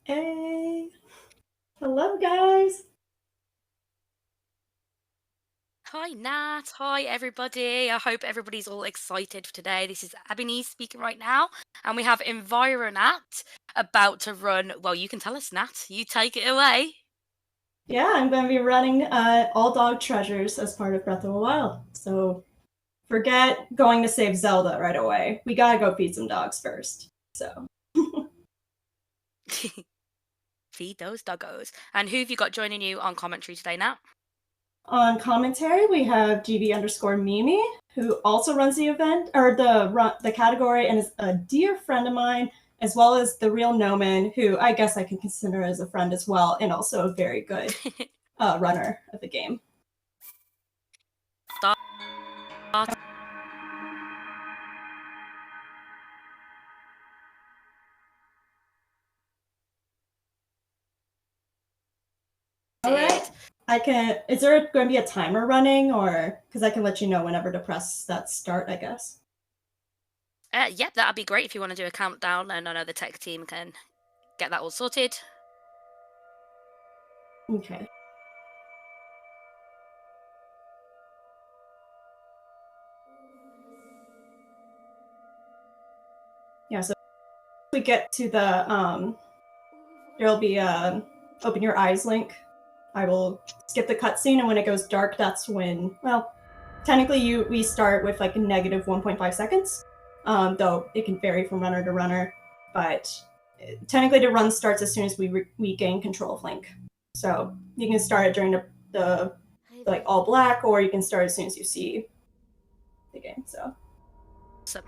Hey, hello guys. Hi Nat, hi everybody. I hope everybody's all excited for today. This is Abini speaking right now, and we have Environat about to run. Well, you can tell us, Nat. You take it away. Yeah, I'm going to be running all dog treasures as part of Breath of the Wild. So forget going to save Zelda right away. We gotta go feed some dogs first. So Feed those doggos. And who have you got joining you on commentary today, Nat? on commentary, we have GB_Mimi, who also runs the event or the category and is a dear friend of mine, as well as the real Noman, who I guess I can consider as a friend as well, and also a very good runner of the game. Start. All right. Is there going to be a timer running, or because I can let you know whenever to press that start, I guess? Yep, that'd be great if you want to do a countdown, and I know the tech team can get that all sorted. Okay. Yeah, so we get to the, there'll be a open your eyes link. I will skip the cutscene, and when it goes dark, that's when, well, technically we start with like a negative 1.5 seconds, though it can vary from runner to runner, but technically the run starts as soon as we gain control of Link. So you can start it during the like all black, or you can start as soon as you see the game. So Awesome.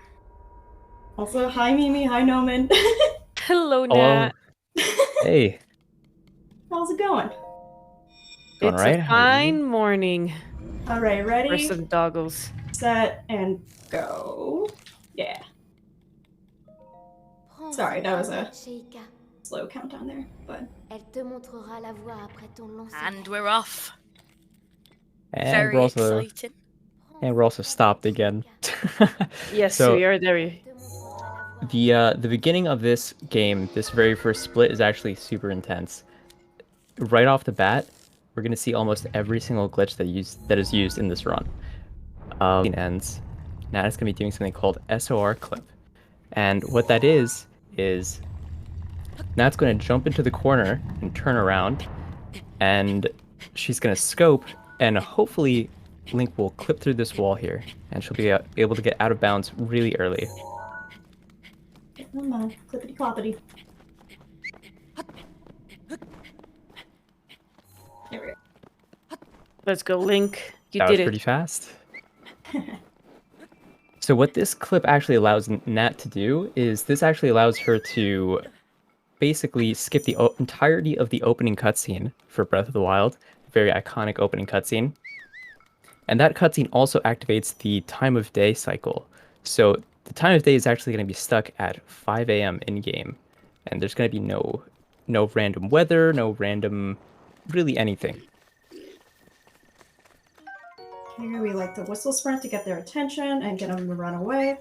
also, hi Mimi, hi Noman. Hello, Hello. Nat. Hey. How's it going? Going It's right? a How are you? fine morning All right, for ready, some doggles. set, and go. Yeah. Sorry, that was a slow countdown there, but And we're off. And Very exciting. we're also stopped again. Yes, So we are there. the beginning of this game, this very first split, is actually super intense. Right off the bat, we're gonna see almost every single glitch that is used in this run. Ends. Now it's gonna be doing something called SOR clip, and what that is Nat's gonna jump into the corner and turn around, and she's gonna scope, and hopefully Link will clip through this wall here, and she'll be able to get out of bounds really early. come on, clippity cloppity. There we go. Let's go, Link. You That did was it. pretty fast. So what this clip actually allows Nat to do is this actually allows her to basically skip the entirety of the opening cutscene for Breath of the Wild, very iconic opening cutscene. And that cutscene also activates the time of day cycle. So the time of day is actually going to be stuck at 5 a.m. in game, and there's going to be no random weather, no random really anything. Here we like the whistle sprint to get their attention and get them to run away.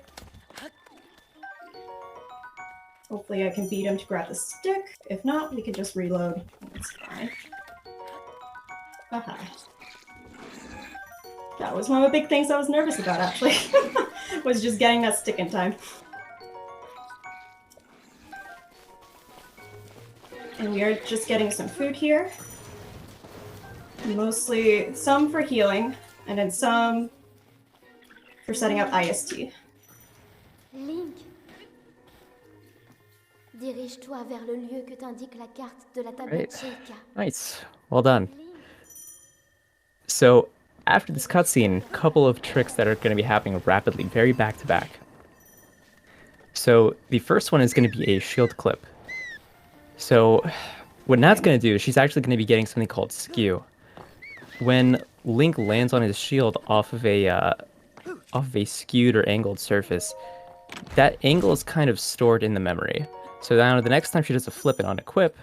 Hopefully I can beat him to grab the stick. If not, we can just reload. That's fine. Aha. That was one of the big things I was nervous about, actually. was just getting that stick in time. And we are just getting some food here. Mostly some for healing, and then some for setting up IST. Link, dirige-toi vers le lieu que t'indique la carte de la tablette Sheikah. Nice. Well done. So after this cutscene, a couple of tricks that are going to be happening rapidly, very back to back. So the first one is going to be a shield clip. So what Nat's going to do is she's actually going to be getting something called skew. When Link lands on his shield off of a skewed or angled surface, that angle is kind of stored in the memory. So now the next time she does a flip it on equip,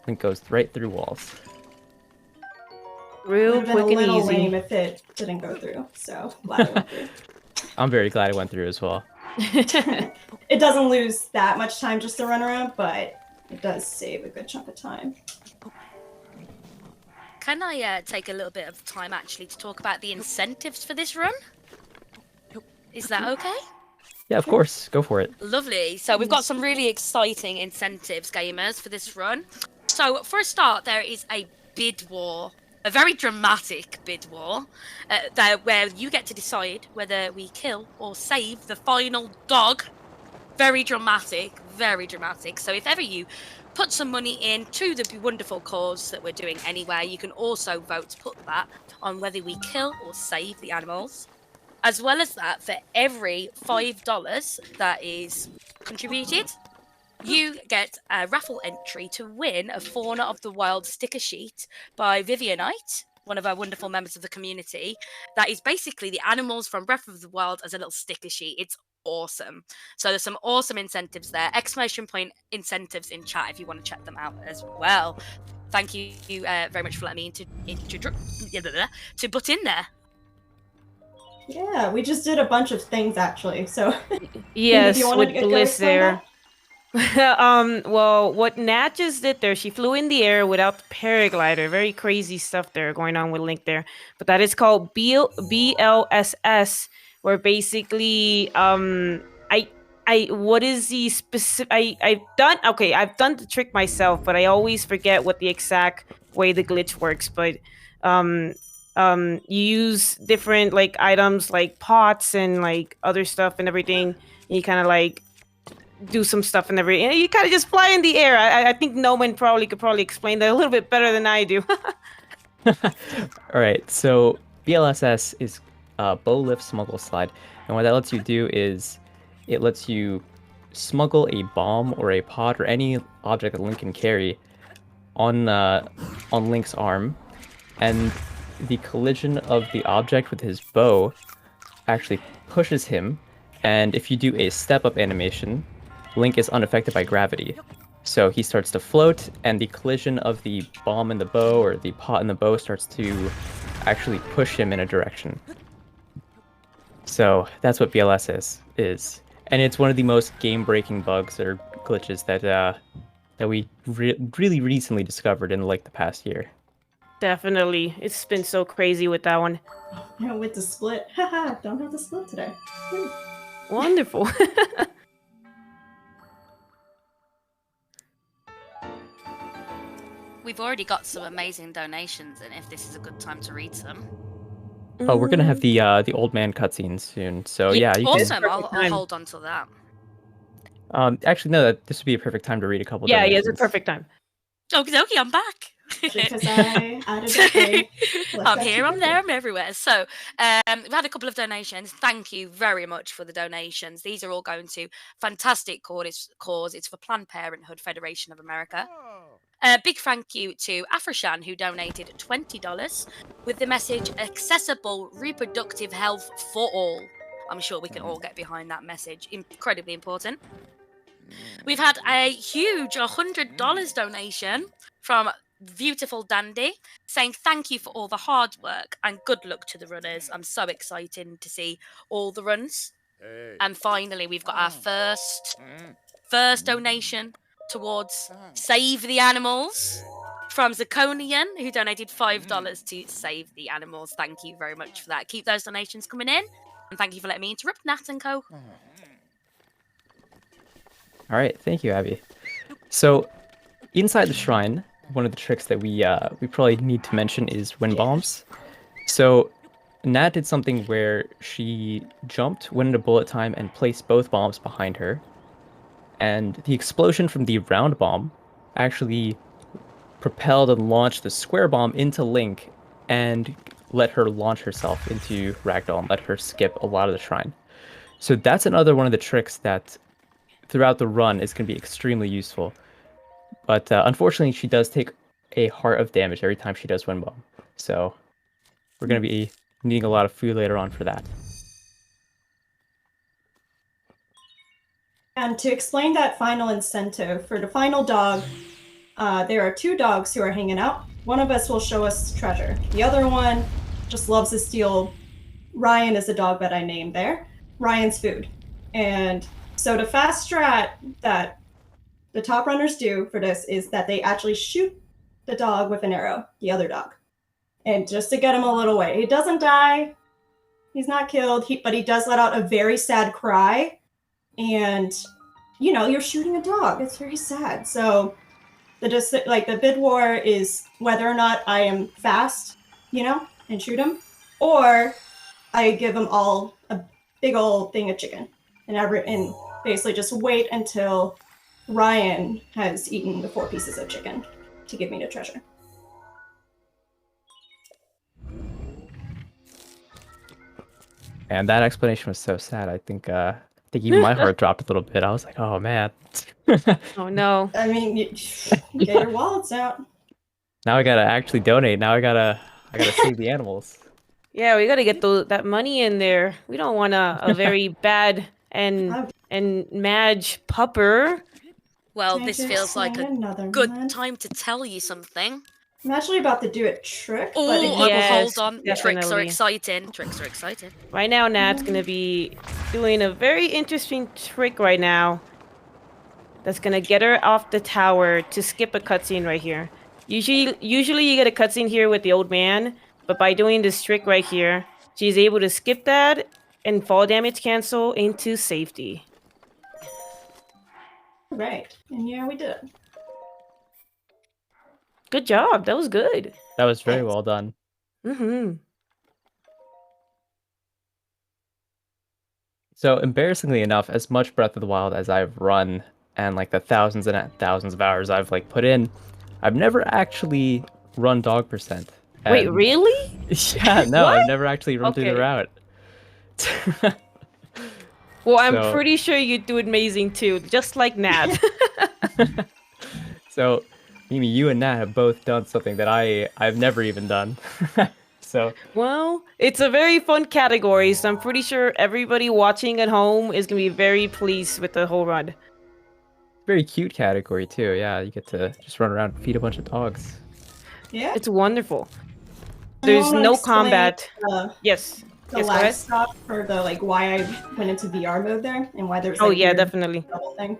Link goes right through walls. Real quick and little easy. lame if it didn't go through, so glad it went through. I'm very glad it went through as well. It doesn't lose that much time just to run around, but It does save a good chunk of time. Can I take a little bit of time actually to talk about the incentives for this run? Is that okay? Yeah, of course. Go for it. Lovely. So we've got some really exciting incentives, gamers, for this run. So for a start, there is a bid war, a very dramatic bid war, where you get to decide whether we kill or save the final dog. Very dramatic, very dramatic. So if ever you put some money into the wonderful cause that we're doing anyway, you can also vote to put that on whether we kill or save the animals. As well as that, for every $5 that is contributed, you get a raffle entry to win a Fauna of the Wild sticker sheet by Vivianite, one of our wonderful members of the community. That is basically the animals from Breath of the Wild as a little sticker sheet. It's awesome. So there's some awesome incentives there. Exclamation point incentives in chat if you want to check them out as well. Thank you very much for letting me to butt in there. Yeah, we just did a bunch of things actually. So Yes, you wanna with go Bliss explain there. Well, what Nat just did there, she flew in the air without the paraglider. Very crazy stuff there going on with Link there. But that is called BLSS, where basically, what is the specific? I've done the trick myself, but I always forget what the exact way the glitch works. But you use different like items like pots and like other stuff and everything. And you kind of like do some stuff and everything. And you kind of just fly in the air. I think Noman could probably explain that a little bit better than I do. All right, so BLSS is Bow Lift Smuggle Slide, and what that lets you do is it lets you smuggle a bomb or a pod or any object that Link can carry on Link's arm, and the collision of the object with his bow actually pushes him, and if you do a step-up animation, Link is unaffected by gravity. So he starts to float, and the collision of the bomb and the bow, or the pot and the bow, starts to actually push him in a direction. So that's what BLS is. And it's one of the most game-breaking bugs or glitches that we really recently discovered in like the past year. Definitely. It's been so crazy with that one. Yeah, with the split. Haha, don't have the split today. Wonderful. We've already got some amazing donations, and if this is a good time to read some. Oh, we're gonna have the old man cutscene soon, so yeah, you awesome. can. I'll hold on to that. Actually, no, this would be a perfect time to read a couple. Yeah, donations. it's a perfect time. Okie dokie, I'm back. Because I added a thing. I'm here, I'm there, I'm everywhere. So we've had a couple of donations. Thank you very much for the donations. These are all going to fantastic cause. It's for Planned Parenthood Federation of America. Big thank you to Afrashan, who donated $20 with the message accessible reproductive health for all. I'm sure we can all get behind that message. Incredibly important. We've had a huge $100 donation from Beautiful Dandy, saying thank you for all the hard work and good luck to the runners. I'm so excited to see all the runs. And finally, we've got our first donation towards Save the Animals from Zirconian, who donated $5 to Save the Animals. Thank you very much for that. Keep those donations coming in, and thank you for letting me interrupt Nat and Co. All right, thank you, Abby. So, inside the shrine, one of the tricks that we probably need to mention is wind bombs. So, Nat did something where she jumped, went into bullet time, and placed both bombs behind her. And the explosion from the round bomb actually propelled and launched the square bomb into Link and let her launch herself into Ragdoll and let her skip a lot of the shrine. So that's another one of the tricks that throughout the run is going to be extremely useful. But unfortunately, she does take a heart of damage every time she does wind bomb. So we're going to be needing a lot of food later on for that. And to explain that final incentive, for the final dog, there are two dogs who are hanging out. One of us will show us treasure. The other one just loves to steal. Ryan is the dog that I named there. Ryan's food. And so to fast strat that the top runners do for this is that they actually shoot the dog with an arrow, the other dog, and just to get him a little way. He doesn't die. He's not killed, but he does let out a very sad cry. And, you know, you're shooting a dog. It's very sad. So the bid war is whether or not I am fast, you know, and shoot him, or I give them all a big old thing of chicken and basically just wait until Ryan has eaten the 4 pieces of chicken to give me the treasure. And that explanation was so sad. I think even my heart dropped a little bit. I was like, oh man. Oh no. I mean, get your wallets out. Now I gotta actually donate. Now I gotta save the animals. Yeah, we gotta get that money in there. We don't want a very bad and Madge pupper. Well, Can I this just feels like sing a another good one? time to tell you something. I'm actually about to do a trick. Oh, but hold Yes, on. Tricks are definitely. exciting. Tricks are exciting. Right now, Nat's gonna be doing a very interesting trick right now. That's gonna get her off the tower to skip a cutscene right here. Usually you get a cutscene here with the old man, but by doing this trick right here, she's able to skip that and fall damage cancel into safety. Right. And yeah, we did it. Good job. That was good. That was very Thanks. well done. Mm-hmm. So embarrassingly enough, as much Breath of the Wild as I've run and like the thousands and thousands of hours I've like put in, I've never actually run dog percent. Wait, And- really? Yeah, no, What? I've never actually run through the Okay. route. Well, I'm So- pretty sure you do amazing too, just like Nat. So, Mimi, you and Nat have both done something that I've never even done. So, Well, it's a very fun category, so I'm pretty sure everybody watching at home is gonna be very pleased with the whole run. very cute category too. Yeah, you get to just run around and feed a bunch of dogs. Yeah. It's wonderful. I There's wanna no explain, combat. The Yes. Yes, go lag ahead. stop for the why I went into VR mode there and why there's Oh like, yeah, weird definitely. double thing.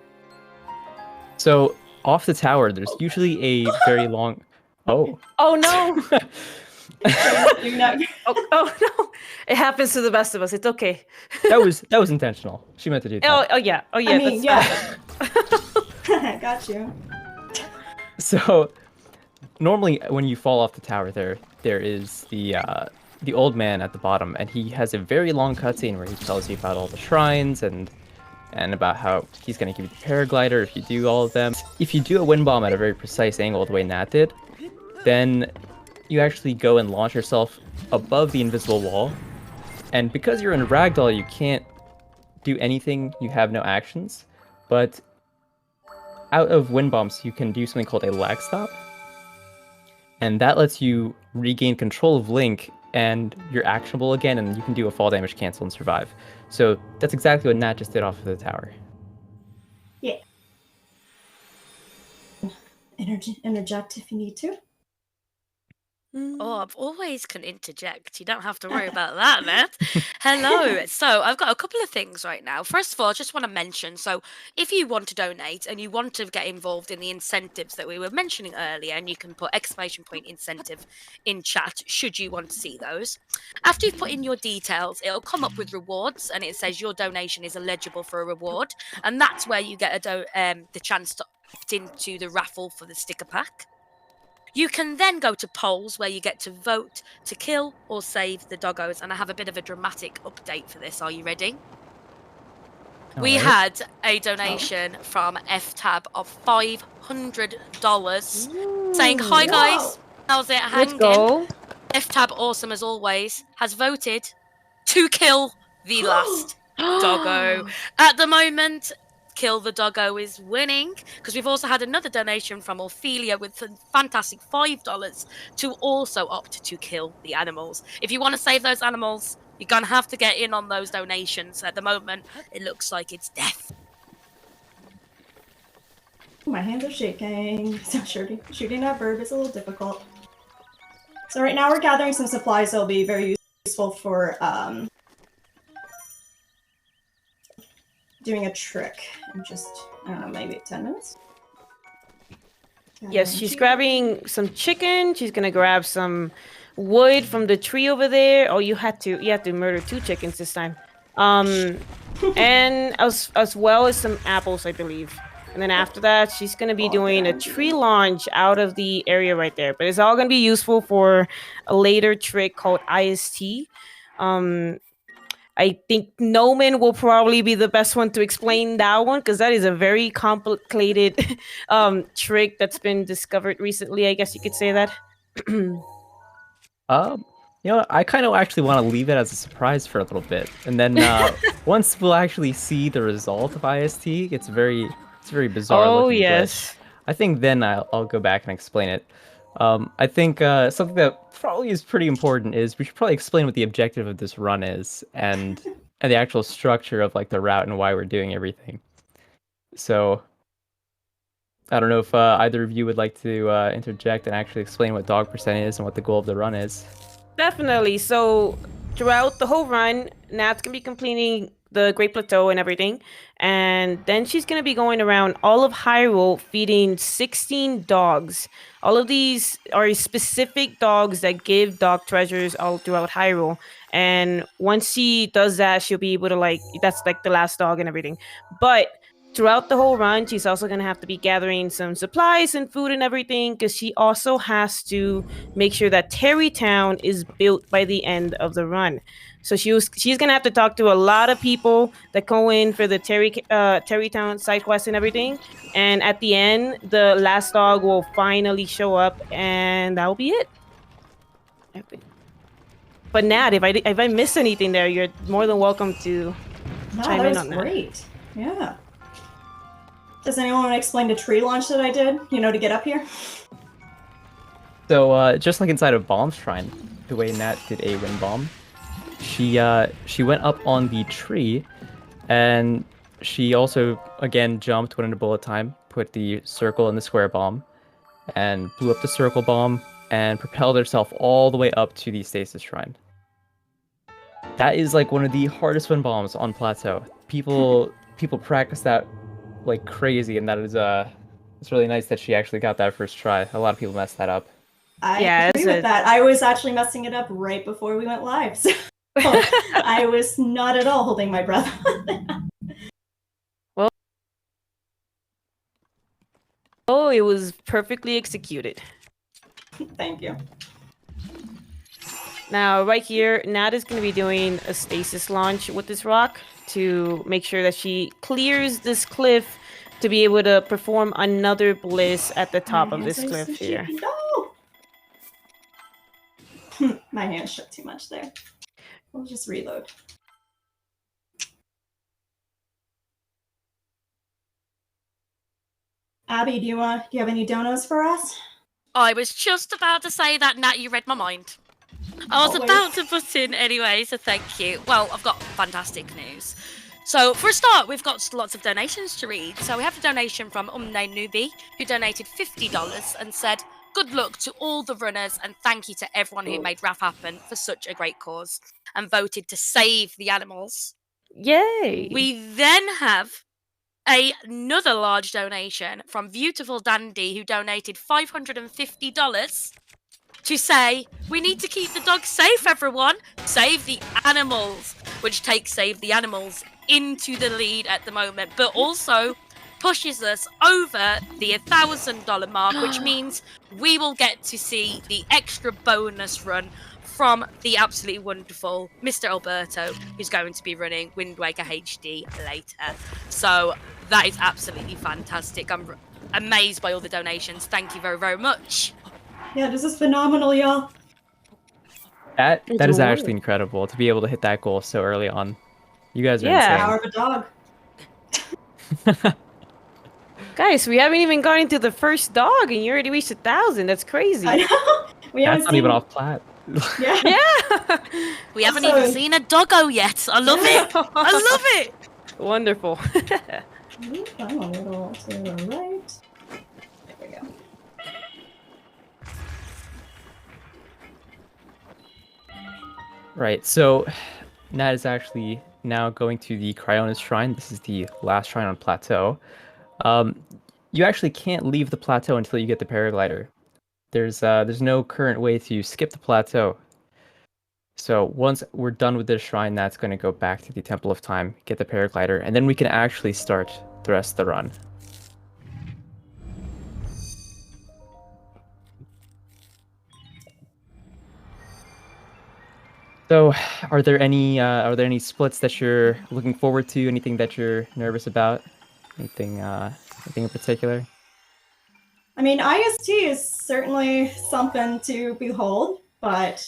So, off the tower, there's usually a very long. Oh. Oh no! You're not- Oh no! It happens to the best of us. It's okay. that was intentional. She meant to do that. Oh yeah. Oh yeah. I mean, that's yeah. Got you. So normally when you fall off the tower there is the old man at the bottom, and he has a very long cutscene where he tells you about all the shrines and about how he's going to give you the paraglider if you do all of them. If you do a wind bomb at a very precise angle the way Nat did, then you actually go and launch yourself above the invisible wall. And because you're in ragdoll, you can't do anything, you have no actions. But out of wind bombs, you can do something called a lag stop. And that lets you regain control of Link, and you're actionable again, and you can do a fall damage cancel and survive. So that's exactly what Nat just did off of the tower. Yeah. Interject if you need to. Oh, I've always can interject. You don't have to worry about that, Matt. Hello. So I've got a couple of things right now. First of all, I just want to mention, so if you want to donate and you want to get involved in the incentives that we were mentioning earlier, and you can put ! incentive in chat should you want to see those. After you've put in your details, it'll come up with rewards, and it says your donation is eligible for a reward, and that's where you get the chance to opt into the raffle for the sticker pack. You can then go to polls where you get to vote to kill or save the doggos, and I have a bit of a dramatic update for this. Are you ready? We Alright. had a donation from FTAB of $500 saying, "Hi guys, how's it Let's hanging?" go. FTAB, awesome as always, has voted to kill the last doggo. At the moment, Kill the Doggo is winning, because we've also had another donation from Ophelia with a fantastic $5 to also opt to kill the animals. If you want to save those animals, you're going to have to get in on those donations. At the moment, it looks like it's death. My hands are shaking. So shooting that bird is a little difficult. So right now we're gathering some supplies that will be very useful for doing a trick in just, I don't know, maybe 10 minutes? Yes, she's grabbing some chicken. She's gonna grab some wood from the tree over there. Oh, you had to murder 2 chickens this time. And as well as some apples, I believe. And then after that, she's gonna be doing a tree launch out of the area right there. But it's all gonna be useful for a later trick called IST. I think Noman will probably be the best one to explain that one because that is a very complicated trick that's been discovered recently. I guess you could say that. I kind of actually want to leave it as a surprise for a little bit, and then once we'll actually see the result of IST, it's very bizarre. Oh looking yes. glitch. I think then I'll go back and explain it. I think something that probably is pretty important is we should probably explain what the objective of this run is and the actual structure of like the route and why we're doing everything. So I don't know if either of you would like to interject and actually explain what dog percent is and what the goal of the run is. Definitely. So throughout the whole run, Nat's gonna be completing the Great Plateau and everything, and then she's gonna be going around all of Hyrule feeding 16 dogs. All of these are specific dogs that give dog treasures all throughout Hyrule. And once she does that, she'll be able to that's like the last dog and everything. But throughout the whole run, she's also gonna have to be gathering some supplies and food and everything because she also has to make sure that Terrytown is built by the end of the run. So she's gonna have to talk to a lot of people that go in for the Terrytown side quest and everything. And at the end, the last dog will finally show up, and that'll be it. But Nat, if I missed anything there, you're more than welcome to chime in on that. Great. Yeah. Does anyone want to explain the tree launch that I did? To get up here. So just like inside of Bomb's Shrine, the way Nat did a wind bomb, she went up on the tree, and she also again jumped, went into bullet time, put the circle in the square bomb, and blew up the circle bomb, and propelled herself all the way up to the stasis shrine. That is like one of the hardest wind bombs on Plateau. People practice that like crazy, and that is it's really nice that she actually got that first try. A lot of people messed that up. I agree with that. I was actually messing it up right before we went live, so I was not at all holding my breath. Oh, it was perfectly executed. Thank you. Now, right here, Nat is going to be doing a stasis launch with this rock to make sure that she clears this cliff to be able to perform another bliss at the top of this cliff here. No! My hand shook too much there. We'll just reload. Abby, do you have any donos for us? I was just about to say that, Nat, you read my mind. I was about to put in anyway, so thank you. Well, I've got fantastic news. So, for a start, we've got lots of donations to read. So we have a donation from Unnamed Newbie, who donated $50 and said, "Good luck to all the runners and thank you to everyone who made RAF happen for such a great cause," and voted to save the animals. Yay! We then have another large donation from Beautiful Dandy, who donated $550 to say, "We need to keep the dogs safe, everyone. Save the animals," which takes Save the Animals into the lead at the moment, but also pushes us over the $1,000 mark, which means we will get to see the extra bonus run from the absolutely wonderful Mr. Alberto, who's going to be running Wind Waker HD later. So that is absolutely fantastic. I'm amazed by all the donations. Thank you very, very much. Yeah, this is phenomenal, y'all. That is actually incredible to be able to hit that goal so early on. You guys are insane. Power of a dog. Guys, we haven't even gone into the first dog, and you already reached 1,000. That's crazy. I know. That's not even off plat. Yeah. Yeah. We haven't even seen a doggo yet. I love it. I love it. Wonderful. I'm a little to the right. There we go. Right, so Nat is actually now going to the Cryonis Shrine. This is the last shrine on Plateau. you actually can't leave the plateau until you get the paraglider. There's no current way to skip the plateau. So once we're done with this shrine, that's going to go back to the Temple of Time, get the paraglider, and then we can actually start the rest of the run. So, are there any splits that you're looking forward to? Anything that you're nervous about? Anything in particular? I mean, IST is certainly something to behold, but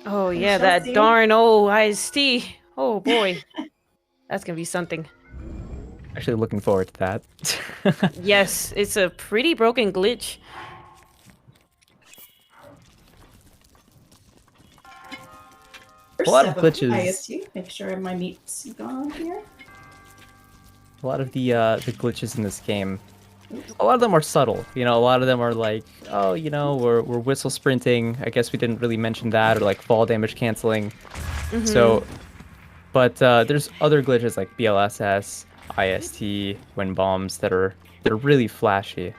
Oh we yeah, shall that see. darn old IST. Oh boy, that's gonna be something. Actually, looking forward to that. Yes, it's a pretty broken glitch. First A lot of step glitches. IST. Make sure my meat's gone here. A lot of the glitches in this game, a lot of them are subtle. You know, a lot of them are like, oh, you know, we're whistle sprinting. I guess we didn't really mention that, or like fall damage canceling. So, but there's other glitches like BLSS, IST, wind bombs that are really flashy.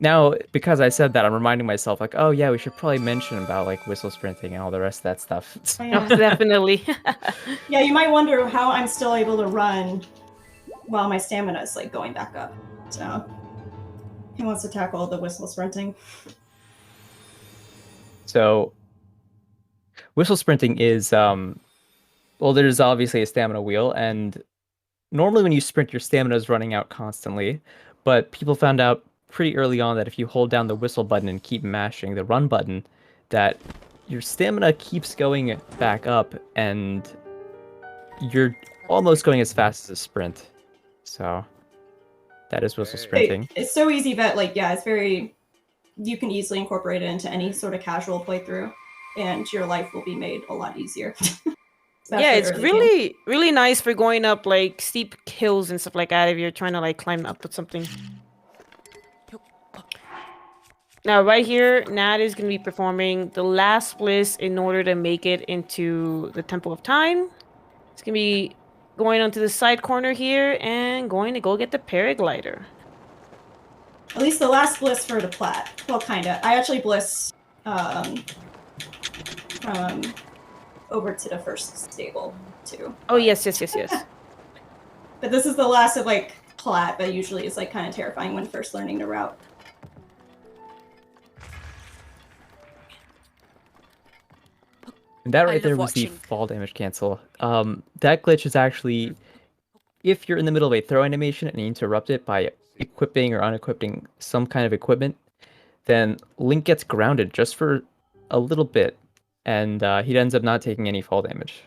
Now, because I said that, I'm reminding myself like, oh yeah, we should probably mention about like whistle sprinting and all the rest of that stuff. Oh, Oh, yeah. definitely. Yeah, you might wonder how I'm still able to run while my stamina is like going back up. So, he wants to tackle the whistle sprinting. So, whistle sprinting is well, there's obviously a stamina wheel, and normally when you sprint, your stamina is running out constantly. But people found out pretty early on that if you hold down the whistle button and keep mashing the run button, that your stamina keeps going back up, and you're almost going as fast as a sprint. So that is whistle sprinting. It's so easy that like yeah, it's very you can easily incorporate it into any sort of casual playthrough, and your life will be made a lot easier. Yeah, Especially it's early game. really, really nice for going up like steep hills and stuff like that if you're trying to like climb up with something. Now, right here, Nat is going to be performing the last bliss in order to make it into the Temple of Time. It's going to be going onto the side corner here and going to go get the paraglider. At least the last bliss for the plat. Well, kinda. I actually bliss over to the first stable too. Oh, yes, yes, yes, yes. But this is the last of like plat that usually is like kind of terrifying when first learning the route. And that I right there love was the watching. fall damage cancel. That glitch is actually, if you're in the middle of a throw animation and you interrupt it by equipping or unequipping some kind of equipment, then Link gets grounded just for a little bit, and he ends up not taking any fall damage.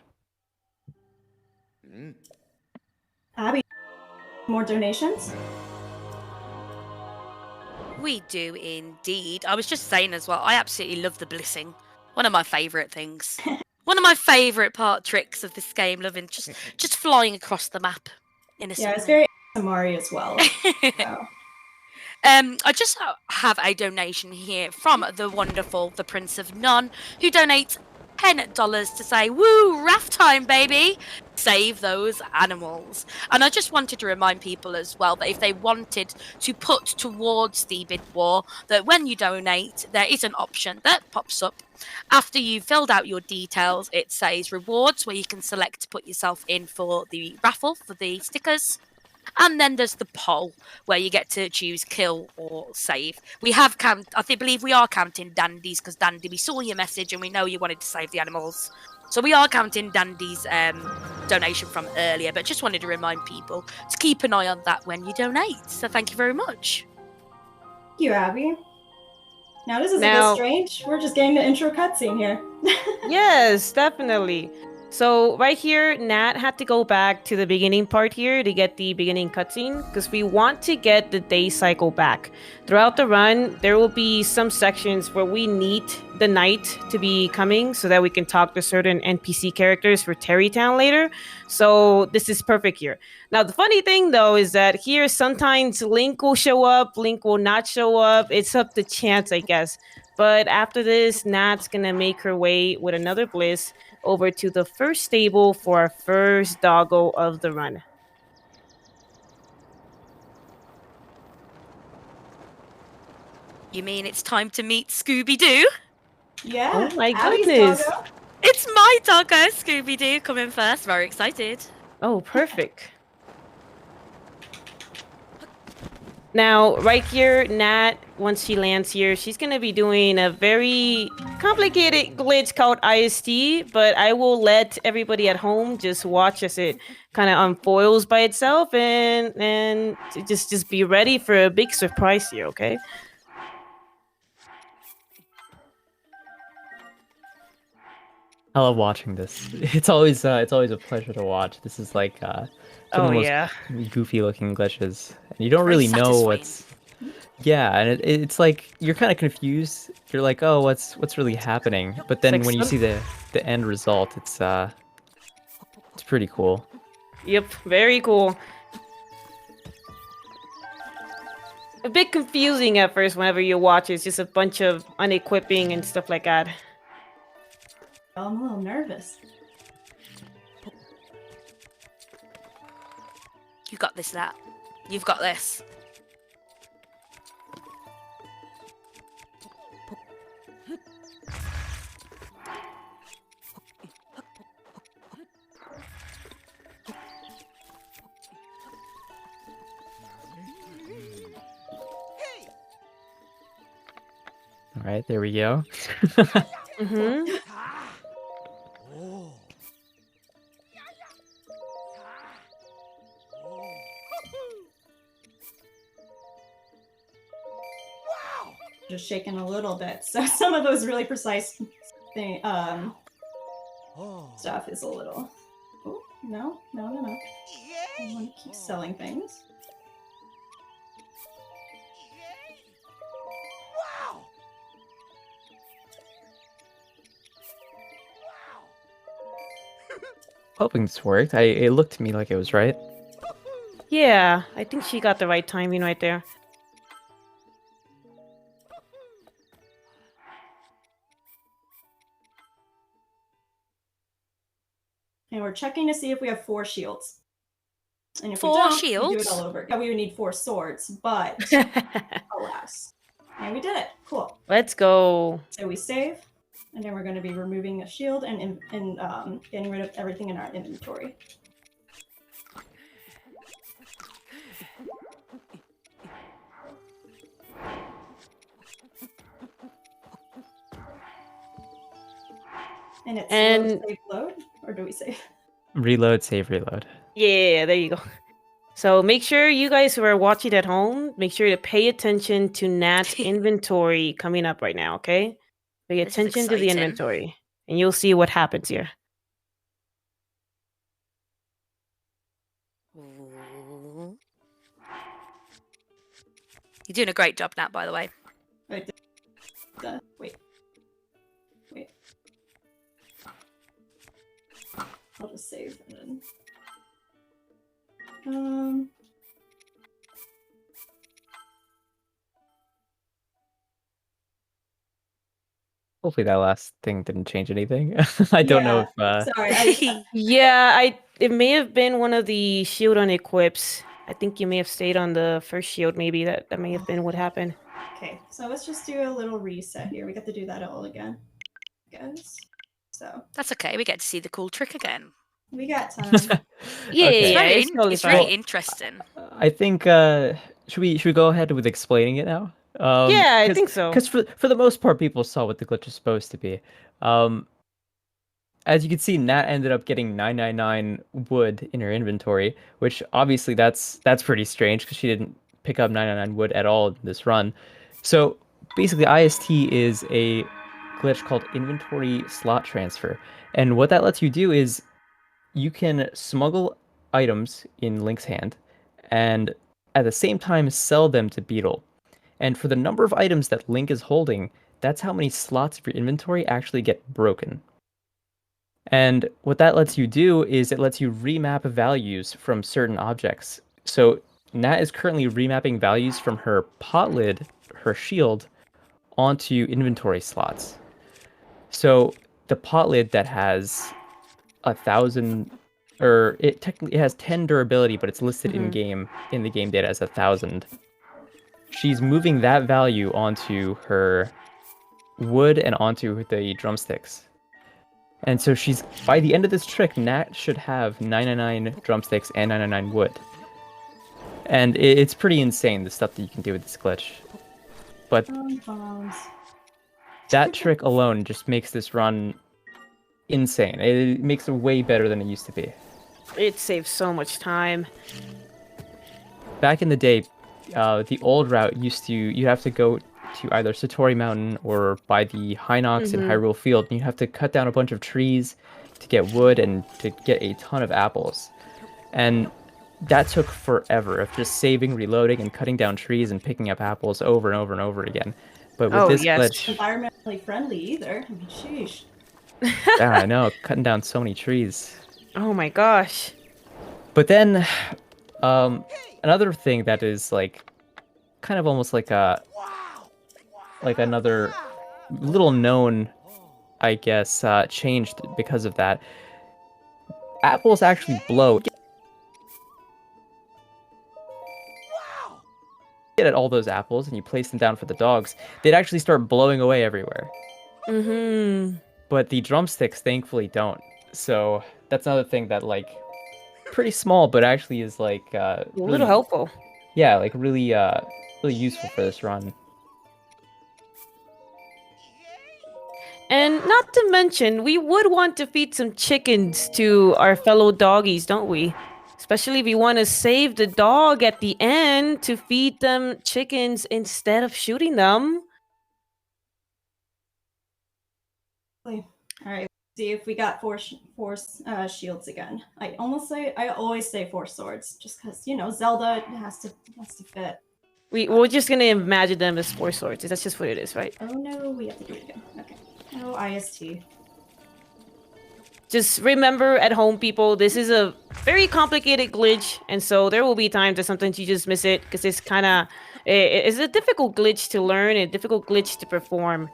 Abby, more donations? We do indeed. I was just saying as well, I absolutely love the blissing. One of my favourite things. One of my favourite tricks of this game, loving just flying across the map. Yeah, it's very Samari as well. So. I just have a donation here from the wonderful The Prince of None, who donates $10 to say, woo, raft time, baby! Save those animals. And I just wanted to remind people as well that if they wanted to put towards the bid war, that when you donate, there is an option that pops up. After you've filled out your details, it says rewards, where you can select to put yourself in for the raffle for the stickers. And then there's the poll, where you get to choose kill or save. We have believe we are counting Dandy's, because Dandy, we saw your message and we know you wanted to save the animals. So we are counting Dandy's donation from earlier, but just wanted to remind people to keep an eye on that when you donate. So thank you very much. Thank you, Abby. Now this is a bit strange. We're just getting the intro cutscene here. Yes, definitely. So right here, Nat had to go back to the beginning part here to get the beginning cutscene because we want to get the day cycle back. Throughout the run, there will be some sections where we need the night to be coming so that we can talk to certain NPC characters for Terrytown later. So this is perfect here. Now, the funny thing though is that here sometimes Link will show up, Link will not show up. It's up to chance, I guess. But after this, Nat's gonna make her way with another bliss over to the first stable for our first doggo of the run. You mean it's time to meet Scooby-Doo? Yeah. Oh my Abby's goodness. doggo. It's my doggo, Scooby-Doo, coming first. Very excited. Oh, perfect. Now, right here, Nat, once she lands here, she's going to be doing a very complicated glitch called IST, but I will let everybody at home just watch as it kind of unfoils by itself and just be ready for a big surprise here, okay? I love watching this. It's always a pleasure to watch. This is like some of Oh, the most yeah. goofy looking glitches, and you don't Very really know satisfying. what's. Yeah, and it's like you're kind of confused. You're like, oh, what's really happening? But then like when you some- see the end result, it's pretty cool. Yep, very cool. A bit confusing at first whenever you watch it. It's just a bunch of unequipping and stuff like that. I'm a little nervous. You got this, Nat. You've got this. All right, there we go. Mm-hmm. Just shaking a little bit. So some of those really precise thing, stuff is a little. Oh, no. I want to keep selling things. Hoping this worked. It looked to me like it was right. Yeah, I think she got the right timing right there. And we're checking to see if we have 4 shields. And if we 4 don't, we do shields? it all over. Yeah, we would need 4 swords, but alas. And we did it. Cool. Let's go. So we save, and then we're going to be removing a shield and getting rid of everything in our inventory. And it's And- save load, or do we save? Reload, save, reload. Yeah, there you go. So make sure you guys who are watching at home, make sure to pay attention to Nat's inventory coming up right now, okay? Pay This is attention to the exciting. inventory, and you'll see what happens here. Ooh. You're doing a great job, Nat, by the way. Wait. Wait. I'll just save and then. Hopefully that last thing didn't change anything. I don't know if Sorry. Yeah, it may have been one of the shield unequips. I think you may have stayed on the first shield, maybe. That may have been what happened. Okay, so let's just do a little reset here. We got to do that all again, guys. So That's okay. We get to see the cool trick again. we got time. Yeah, Okay. yeah, It's, totally it's fine. really interesting. I think should we go ahead with explaining it now? Yeah, I think so. Because for the most part, people saw what the glitch was supposed to be. As you can see, Nat ended up getting 999 wood in her inventory, which obviously that's pretty strange because she didn't pick up 999 wood at all in this run. So basically, IST is a glitch called inventory slot transfer, and what that lets you do is you can smuggle items in Link's hand, and at the same time sell them to Beetle. And for the number of items that Link is holding, that's how many slots of your inventory actually get broken. And what that lets you do is it lets you remap values from certain objects. So Nat is currently remapping values from her pot lid, her shield, onto inventory slots. So the pot lid that has 1,000, or it technically has 10 durability, but it's listed in the game data as 1,000. she's moving that value onto her wood and onto the drumsticks. And so she's, by the end of this trick, Nat should have 999 drumsticks and 999 wood. And it's pretty insane, the stuff that you can do with this glitch. But Bombs. that trick alone just makes this run insane. It makes it way better than it used to be. It saves so much time. Back in the day, the old route you'd have to go to either Satori Mountain or by the Hinox in Hyrule Field, and you have to cut down a bunch of trees to get wood and to get a ton of apples. And that took forever of just saving, reloading, and cutting down trees and picking up apples over and over and over again. But with this glitch... Environmentally friendly either. I mean, sheesh. Yeah, I know, cutting down so many trees. Oh my gosh. But then, another thing that is like, kind of almost like another little known, I guess, changed because of that. Apples actually blow. Get at all those apples and you place them down for the dogs, they'd actually start blowing away everywhere. But the drumsticks thankfully don't. So that's another thing that, like, pretty small, but actually is like A really, little helpful. yeah, like really really useful for this run. And not to mention, we would want to feed some chickens to our fellow doggies, don't we? Especially if we want to save the dog at the end to feed them chickens instead of shooting them. All right. See if we got four shields again. I always say 4 swords, just because Zelda has to fit. We're just gonna imagine them as 4 swords. That's just what it is, right? Oh no, we have to do it again. Okay. No IST. Just remember at home, people, this is a very complicated glitch, and so there will be times that sometimes you just miss it because it's a difficult glitch to learn and a difficult glitch to perform,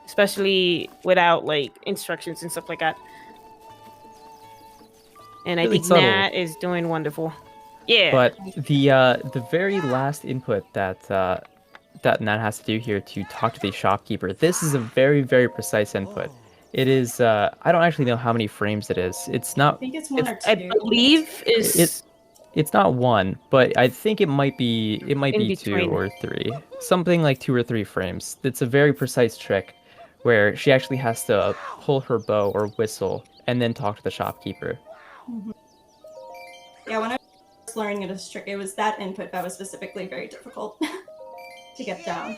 especially without like instructions and stuff like that. And Really I think subtle. Nat is doing wonderful. Yeah. But the very last input that Nat has to do here to talk to the shopkeeper, this is a very, very precise input. It is, I don't actually know how many frames it is. It's I not, think it's 1 or 2. I believe it's not 1, but I think it might be 2 between. or 3. Something like 2 or 3 frames. It's a very precise trick where she actually has to pull her bow or whistle and then talk to the shopkeeper. Yeah, when I was learning this trick, it was that input that was specifically very difficult to get down.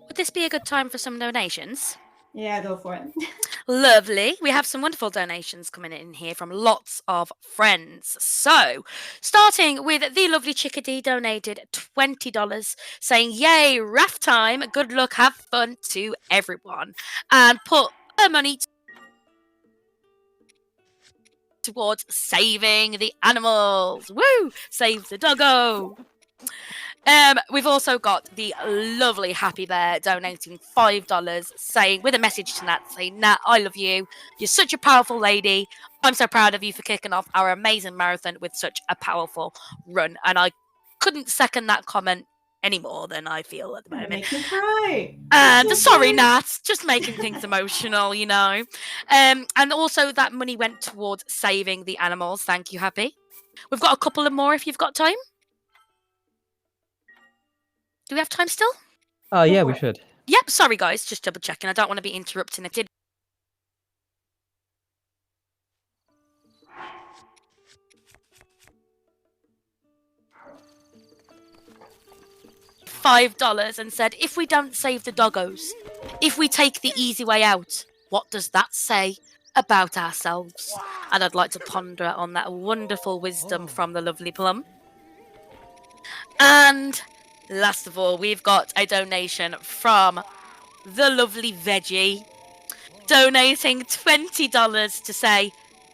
Would this be a good time for some donations? Yeah, go for it. Lovely. We have some wonderful donations coming in here from lots of friends. So, starting with the lovely Chickadee donated $20, saying, "Yay, raft time! Good luck, have fun to everyone," and put her money towards saving the animals. Woo! Save the doggo. We've also got the lovely Happy Bear donating $5, saying, with a message to Nat, saying, "Nat, I love you. You're such a powerful lady. I'm so proud of you for kicking off our amazing marathon with such a powerful run." And I couldn't second that comment any more than I feel at the It moment. makes me cry. And So sorry, good. Nat, just making things emotional, you know. And also that money went towards saving the animals. Thank you, Happy. We've got a couple of more if you've got time. Do we have time still? Yeah, we should. Yep, sorry guys, just double checking. I don't want to be interrupting. I did. $5 and said, "If we don't save the doggos, if we take the easy way out, what does that say about ourselves?" And I'd like to ponder on that wonderful wisdom from the lovely Plum. And last of all, we've got a donation from the lovely Veggie, donating $20 to say,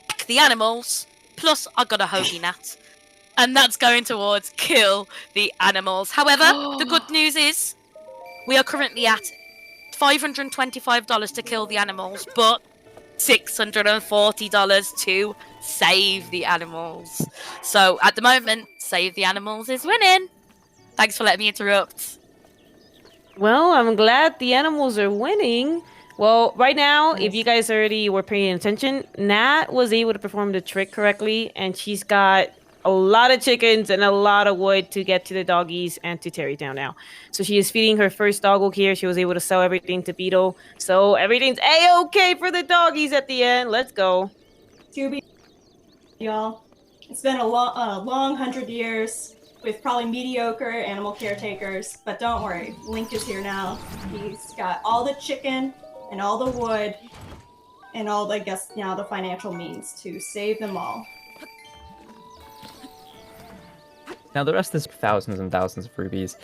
"Heck the animals, plus I got a hoagie, Nat." And that's going towards kill the animals. However, the good news is we are currently at $525 to kill the animals, but $640 to save the animals. So at the moment, save the animals is winning. Thanks for letting me interrupt. Well, I'm glad the animals are winning. Well, right now, if Nice. you guys already were paying attention, Nat was able to perform the trick correctly, and she's got a lot of chickens and a lot of wood to get to the doggies and to Terrytown now. So she is feeding her first doggo here. She was able to sell everything to Beetle. So everything's A-okay for the doggies at the end. Let's go. Scooby, y'all. It's been a long 100 years with probably mediocre animal caretakers, but don't worry, Link is here now. He's got all the chicken and all the wood and all, I guess, now the financial means to save them all. Now the rest is thousands and thousands of rubies.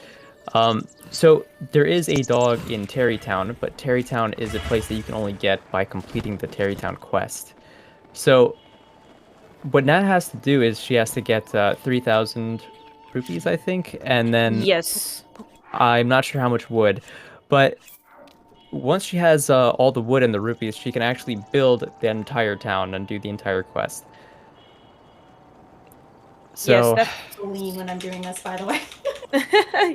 So there is a dog in Terrytown, but Terrytown is a place that you can only get by completing the Terrytown quest. So what Nat has to do is she has to get 3,000 rupees, I think, and then Yes. I'm not sure how much wood, but once she has all the wood and the rupees, she can actually build the entire town and do the entire quest. So Yes, Lean when I'm doing this, by the way.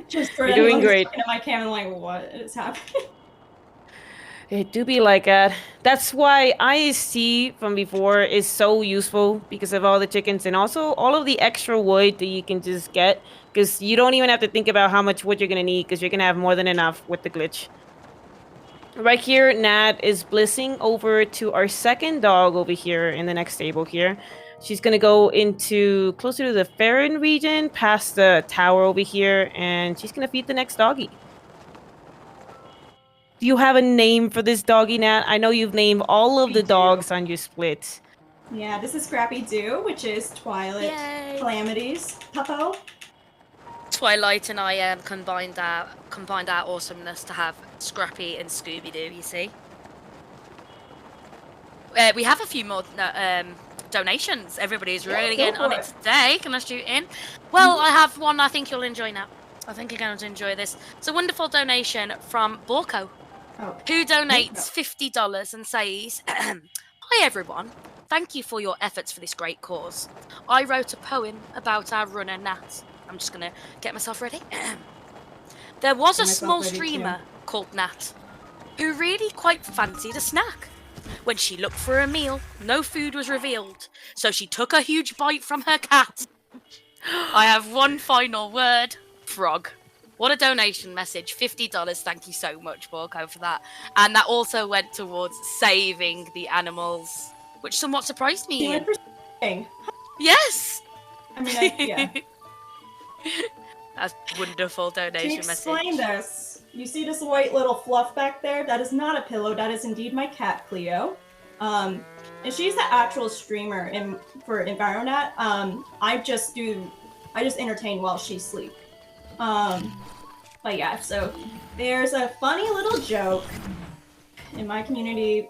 Just for You're doing anyone who's great. looking at my camera like, what is happening? It do be like that. That's why IST from before is so useful because of all the chickens and also all of the extra wood that you can just get because you don't even have to think about how much wood you're going to need because you're going to have more than enough with the glitch. Right here, Nat is blissing over to our second dog over here in the next stable here. She's going to go into closer to the Farron region past the tower over here and she's going to feed the next doggy. Do you have a name for this doggy, Nat? I know you've named all of We the do. dogs on your split. Yeah, this is Scrappy Doo, which is Twilight Yay. Calamity's puppo. Twilight and I combined our awesomeness to have Scrappy and Scooby Doo. You see, we have a few more donations. Everybody's really go getting on for it it. today. Can I shoot in? Well, I have one I think you'll enjoy now. I think you're going to enjoy this. It's a wonderful donation from Borko, Oh, who donates $50 and says, "Hi everyone, thank you for your efforts for this great cause. I wrote a poem about our runner Nat." I'm just gonna get myself ready. There was a Get myself small ready, too. streamer called Nat, who really quite fancied a snack. When she looked for a meal, no food was revealed, so she took a huge bite from her cat. I have one final word: frog. What a donation message. $50. Thank you so much, Borko, for that. And that also went towards saving the animals, which somewhat surprised me. he Ian. went for thing. Yes! I mean, yeah. That's wonderful To donation explain message. this, you see this white little fluff back there? That is not a pillow. That is indeed my cat, Cleo. And she's the actual streamer for Environat. I just entertain while she sleeps. But yeah, so there's a funny little joke in my community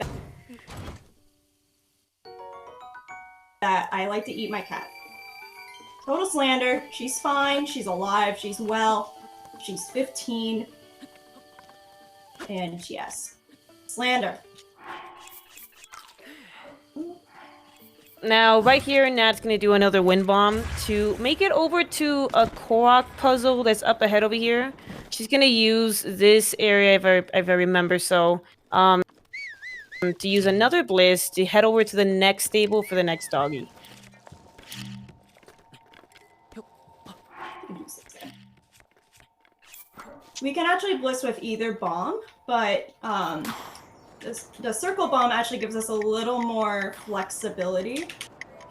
that I like to eat my cat. Total slander. She's fine. She's alive. She's well. She's 15. And yes, slander. Now, right here, Nat's going to do another wind bomb to make it over to a Korok puzzle that's up ahead over here. She's going to use this area, if I remember so, to use another bliss to head over to the next stable for the next doggy. We can actually bliss with either bomb, but the circle bomb actually gives us a little more flexibility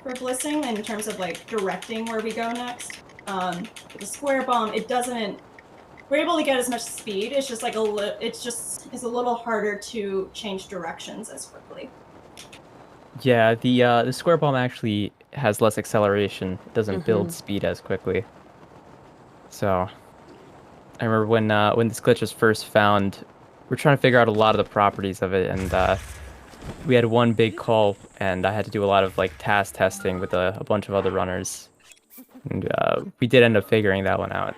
for blissing in terms of like directing where we go next. With the square bomb, it doesn't. We're able to get as much speed. It's just like it's a little harder to change directions as quickly. yeah, the square bomb actually has less acceleration. It doesn't build speed as quickly. So I remember when this glitch was first found, we're trying to figure out a lot of the properties of it, and we had one big call, and I had to do a lot of like task testing with a bunch of other runners, and we did end up figuring that one out.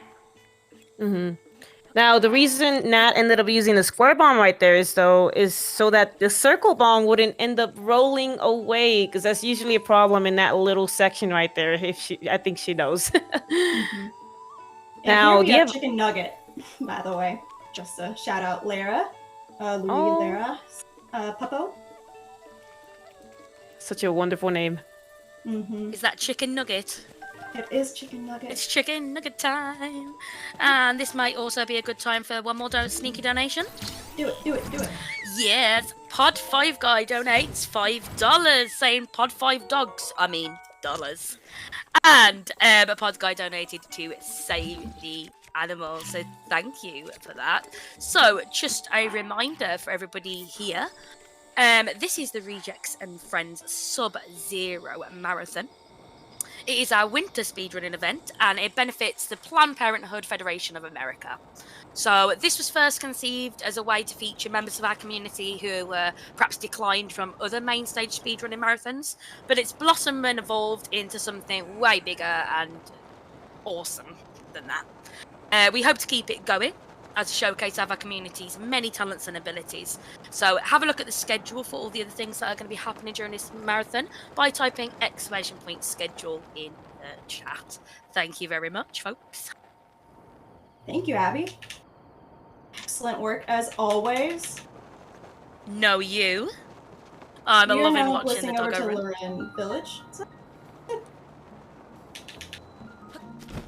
Now, the reason Nat ended up using the square bomb right there is so that the circle bomb wouldn't end up rolling away, because that's usually a problem in that little section right there. I think she knows. And Now, here we do you have have- Chicken Nugget, by the way. Just a shout out Lara, Louis Oh. Lara, Puppo. Such a wonderful name. Is that chicken nugget? It is Chicken Nugget. It's chicken nugget time. And this might also be a good time for one more sneaky donation. Do it, do it, do it. Yes, Pod 5 guy donates $5, saying Pod 5 dogs. I mean, dollars. And Pod guy donated to save the animal, so thank you for that. So, just a reminder for everybody here. This is the Rejects and Friends Sub-Zero Marathon. It is our winter speedrunning event, and it benefits the Planned Parenthood Federation of America. So this was first conceived as a way to feature members of our community who were perhaps declined from other main stage speedrunning marathons, but it's blossomed and evolved into something way bigger and awesome than that. We hope to keep it going as a showcase of our community's many talents and abilities. So have a look at the schedule for all the other things that are going to be happening during this marathon by typing !schedule in the chat. Thank you very much, folks. Thank you, Abby. Excellent work as always. No, you. I'm You're loving now watching the listening over doggo to run. Loren Village.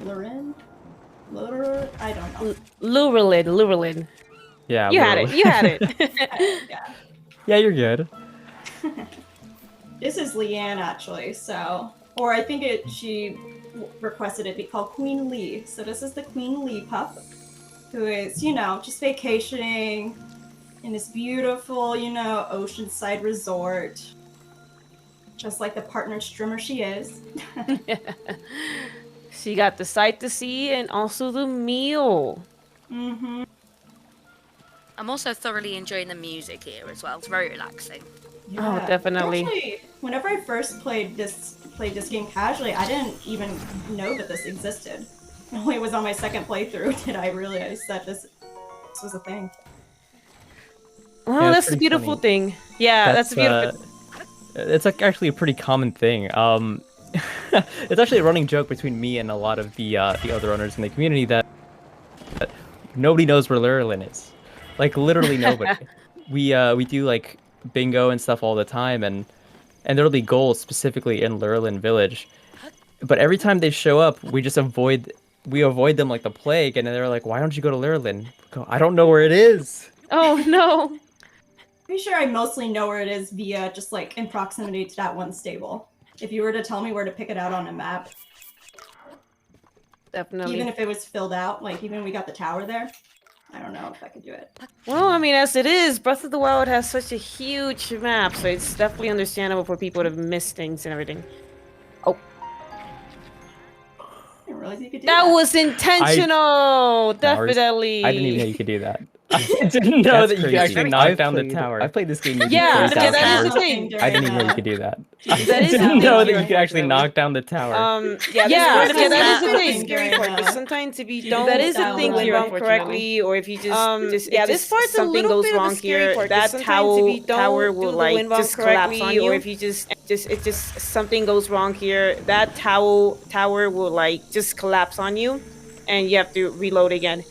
Loren? I don't know. Lurelin. Yeah. You had it. You had it. Yeah. Yeah, you're good. This is Leanne, actually, so... Or I think she requested it be called Queen Lee. So this is the Queen Lee pup, who is, just vacationing in this beautiful, oceanside resort. Just like the partnered streamer she is. She got the sight to see and also the meal. Mm-hmm. I'm also thoroughly enjoying the music here as well. It's very relaxing. Oh, definitely. Actually, whenever I first played this game casually, I didn't even know that this existed. It only was on my second playthrough did I realize that this was a thing. Well, Yeah, it's that's the pretty beautiful funny. thing. Yeah, that's the beautiful. It's actually a pretty common thing. It's actually a running joke between me and a lot of the other owners in the community that nobody knows where Lurelin is. Like literally nobody. We do like bingo and stuff all the time, and there'll be goals specifically in Lurelin Village. But every time they show up, we avoid them like the plague, and then they're like, "Why don't you go to Lurelin?" I don't know where it is. Oh no. Pretty sure I mostly know where it is via just like in proximity to that one stable. If you were to tell me where to pick it out on a map, Definitely. even if it was filled out, like even we got the tower there, I don't know if I could do it. Well, I mean, as it is, Breath of the Wild has such a huge map, so it's definitely understandable for people to miss things and everything. Oh, I didn't realize you could do that that. was intentional. Definitely. I didn't even know you could do that. I didn't know That's that you could crazy. actually knock down the I tower. played this game maybe Yeah, 3,000 that is the hours. thing. I didn't even know you could do that. That is I the didn't thing know that here, you could actually unfortunately. knock down the tower. Yeah, Yeah, that that's is the the thing. thing Scary during part, the- because sometimes if you That don't is the down thing the here, bomb correctly, or if you this part's a something goes wrong here, that tower will like just collapse on you, or if you something goes wrong here, that tower will like just collapse on you, and you have to reload again.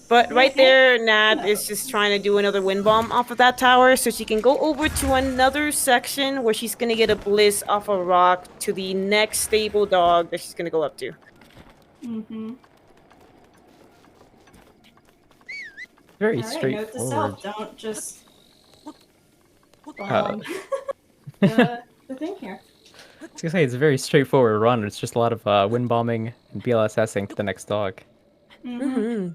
But right there, Nat is just trying to do another wind bomb off of that tower, so she can go over to another section where she's gonna get a bliss off a rock to the next stable dog that she's gonna go up to. Mm-hmm. Very All right, note to straightforward. self, don't just Uh, the thing here. I was gonna say it's a very straightforward run. It's just a lot of wind bombing and BLSSing to the next dog. Mm-hmm. Mm-hmm.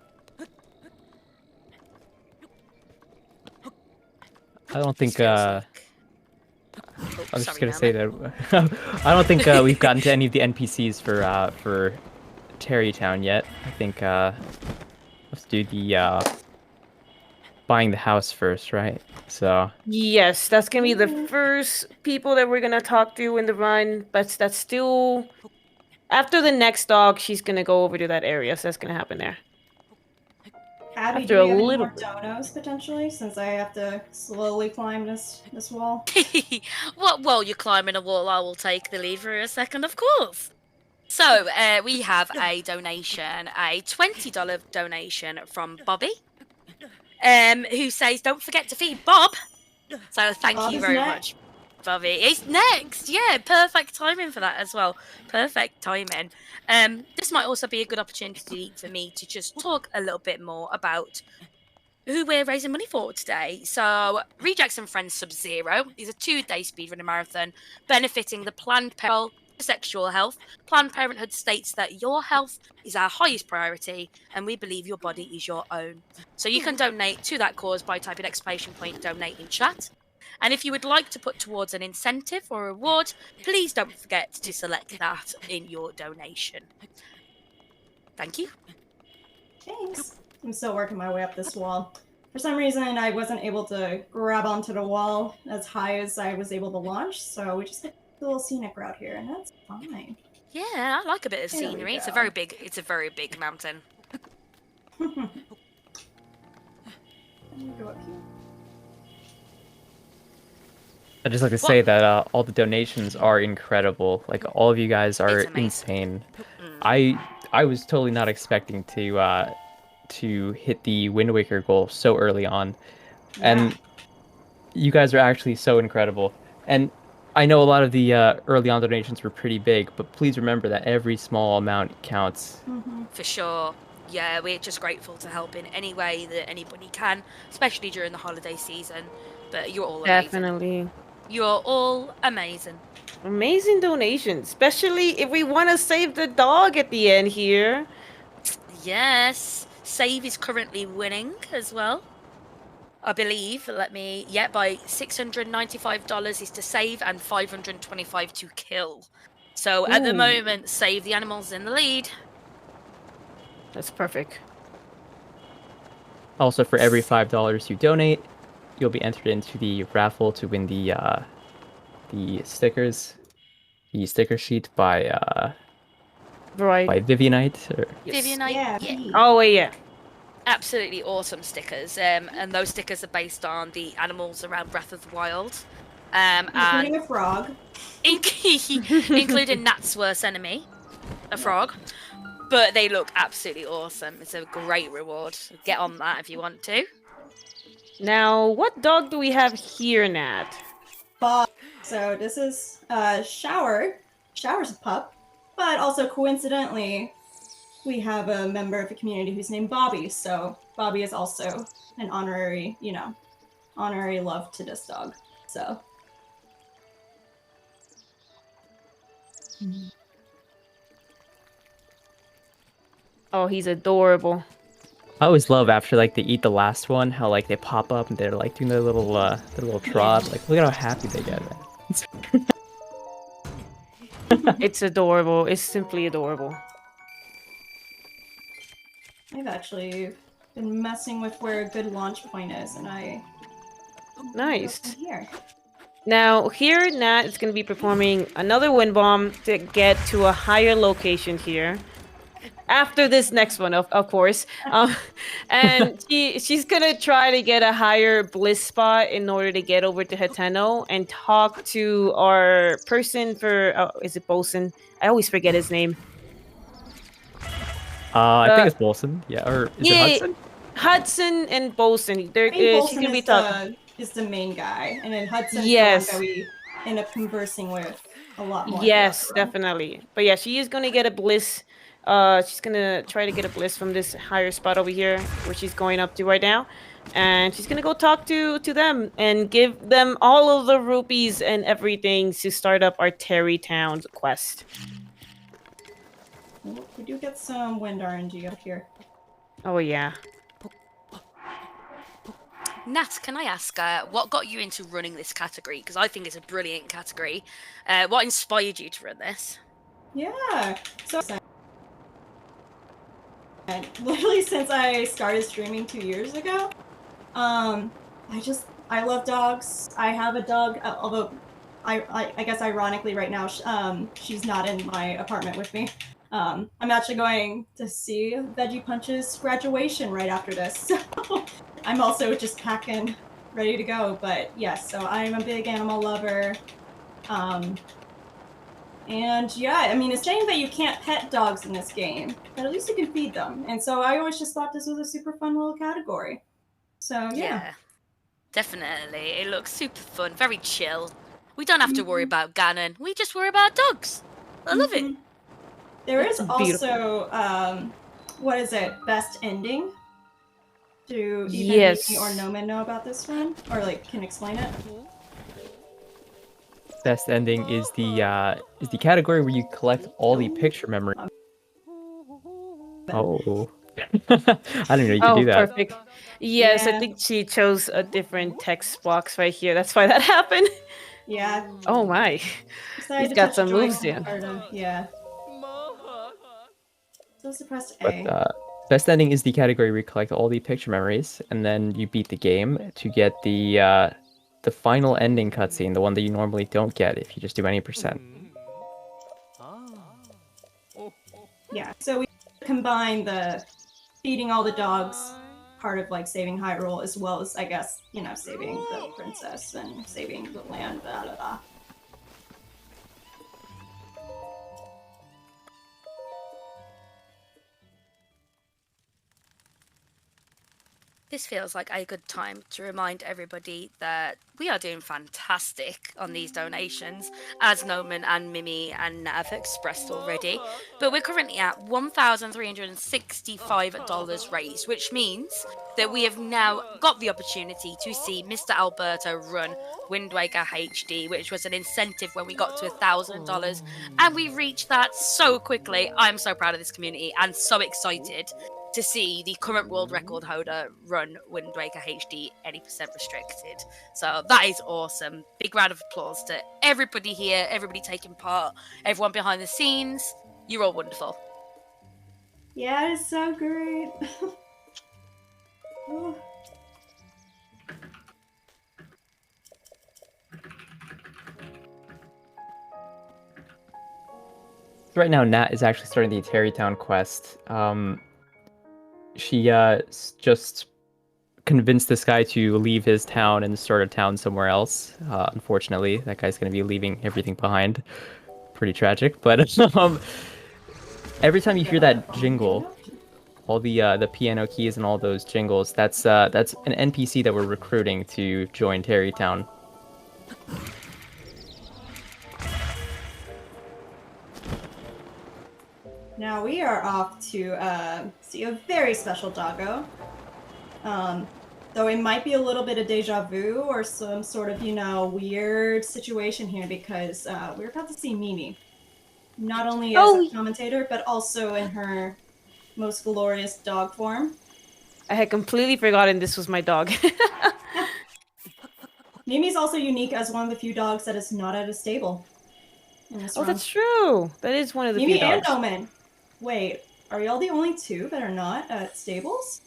I don't think. Oh, I was just sorry, gonna Nana. say that. I don't think we've gotten to any of the NPCs for Terrytown yet. I think let's do the buying the house first, right? So Yes, that's gonna be the first people that we're gonna talk to in the run, but that's still after the next dog. She's gonna go over to that area, so that's gonna happen there. Abby, After do a we have any little more bit. donos potentially? Since I have to slowly climb this wall. While you're climbing a wall, I will take the lead for a second, of course. So, we have a donation, a $20 donation from Bobby, who says, "Don't forget to feed Bob." So, thank Bob you is very next. much, Bobby. He's next. Yeah, perfect timing for that as well. Perfect timing. This might also be a good opportunity for me to just talk a little bit more about who we're raising money for today. So, Rejects and Friends Sub-Zero is a 2-day speedrunning marathon benefiting the Planned Parenthood for sexual health. Planned Parenthood states that your health is our highest priority and we believe your body is your own. So you can donate to that cause by typing !donate in chat. And if you would like to put towards an incentive or reward, please don't forget to select that in your donation. Thank you. Thanks. I'm still working my way up this wall. For some reason, I wasn't able to grab onto the wall as high as I was able to launch, so we just took a little scenic route here, and that's fine. Yeah, I like a bit of There we scenery. It's a go. very big mountain. Let me go up here. I'd just like to say that all the donations are incredible. Like all of you guys are It's amazing. insane. Mm. I was totally not expecting to hit the Wind Waker goal so early on, and you guys are actually so incredible. And I know a lot of the early on donations were pretty big, but please remember that every small amount counts. For sure. Yeah, we're just grateful to help in any way that anybody can, especially during the holiday season. But you're all amazing. Definitely. You're all amazing. Amazing donation, especially if we want to save the dog at the end here. Yes. Save is currently winning as well. I believe, by $695 is to save and $525 to kill. So at the Ooh. moment, Save the Animals in the lead. That's perfect. Also, for every $5 you donate, you'll be entered into the raffle to win the stickers, the sticker sheet by Right. Vivianite. Or... Vivianite, Yeah. Oh, wait, yeah. Absolutely awesome stickers. And those stickers are based on the animals around Breath of the Wild. Including a frog. Including Nat's worst enemy, a frog. But they look absolutely awesome. It's a great reward. Get on that if you want to. Now, what dog do we have here, Nat? Bob. So this is Shower. Shower's a pup, but also coincidentally, we have a member of the community who's named Bobby. So Bobby is also an honorary love to this dog. So. Oh, he's adorable. I always love after like they eat the last one, how like they pop up and they're like doing their little trot. Like look at how happy they get. It's adorable. It's simply adorable. I've actually been messing with where a good launch point is, and I Nice. go from here. Now, here, Nat is going to be performing another wind bomb to get to a higher location here. After this next one, of course. And she's going to try to get a higher bliss spot in order to get over to Hateno and talk to our person for... is it Bosun? I always forget his name. I think it's Bolson. Yeah, or is it Hudson? Hudson and Bosun. They're, I think she's going to be Bolson talking... is the main guy, and then Hudson's Yes. the one that we end up conversing with a lot more. Yes, definitely. But yeah, she is gonna get a bliss. She's gonna try to get a bliss from this higher spot over here, where she's going up to right now, and she's gonna go talk to them and give them all of the rupees and everything to start up our Terrytown quest. We do get some wind RNG up here. Oh yeah. Nat, can I ask, what got you into running this category? Because I think it's a brilliant category. What inspired you to run this? Yeah, so literally since I started streaming 2 years ago, I love dogs. I have a dog, although I guess ironically right now she's not in my apartment with me. I'm actually going to see Veggie Punch's graduation right after this. So I'm also just packing, ready to go. But yes, so I'm a big animal lover. And yeah, I mean, it's saying that you can't pet dogs in this game, but at least you can feed them. And so I always just thought this was a super fun little category. So yeah. Definitely. It looks super fun, very chill. We don't have to worry about Ganon. We just worry about dogs. I love it. There is That's beautiful. also, what is it, best ending? Do either Yes. Mimi or Noman know about this one? Or, like, can explain it? Best ending is the category where you collect all the picture memory. Oh. I didn't know you could do that. Perfect. Yes, I Yeah. think she chose a different text box right here. That's why that happened. Yeah. Oh my. Sorry He's to got touch some the moves Joy-Con there. part of- yeah. So suppressed But A. best ending is the category where you collect all the picture memories, and then you beat the game to get the final ending cutscene, the one that you normally don't get if you just do any percent. Yeah, so we combine the feeding all the dogs part of like saving Hyrule as well as, I guess, you know, saving the princess and saving the land, blah blah blah. This feels like a good time to remind everybody that we are doing fantastic on these donations, as Noman and Mimi and Nav have expressed already. But we're currently at $1,365 raised, which means that we have now got the opportunity to see Mr. Alberto run Wind Waker HD, which was an incentive when we got to $1,000, and we reached that so quickly. I'm so proud of this community and so excited to see the current world record holder run Wind Waker HD 80% restricted. So that is awesome. Big round of applause to everybody here, everybody taking part, everyone behind the scenes. You're all wonderful. Yeah, it's so great. Oh. Right now, Nat is actually starting the Terrytown quest. She just convinced this guy to leave his town and start a town somewhere else. Unfortunately, that guy's going to be leaving everything behind. Pretty tragic, but every time you hear that jingle, all the piano keys and all those jingles, that's an NPC that we're recruiting to join Terrytown. Now we are off to see a very special doggo. Though it might be a little bit of deja vu or some sort of, you know, weird situation here because we're about to see Mimi. Not only as a commentator, but also in her most glorious dog form. I had completely forgotten this was my dog. Mimi's also unique as one of the few dogs that is not at a stable. In this run. That's true. That is one of the Mimi few and dogs. Omen. Wait, are y'all the only two that are not at stables?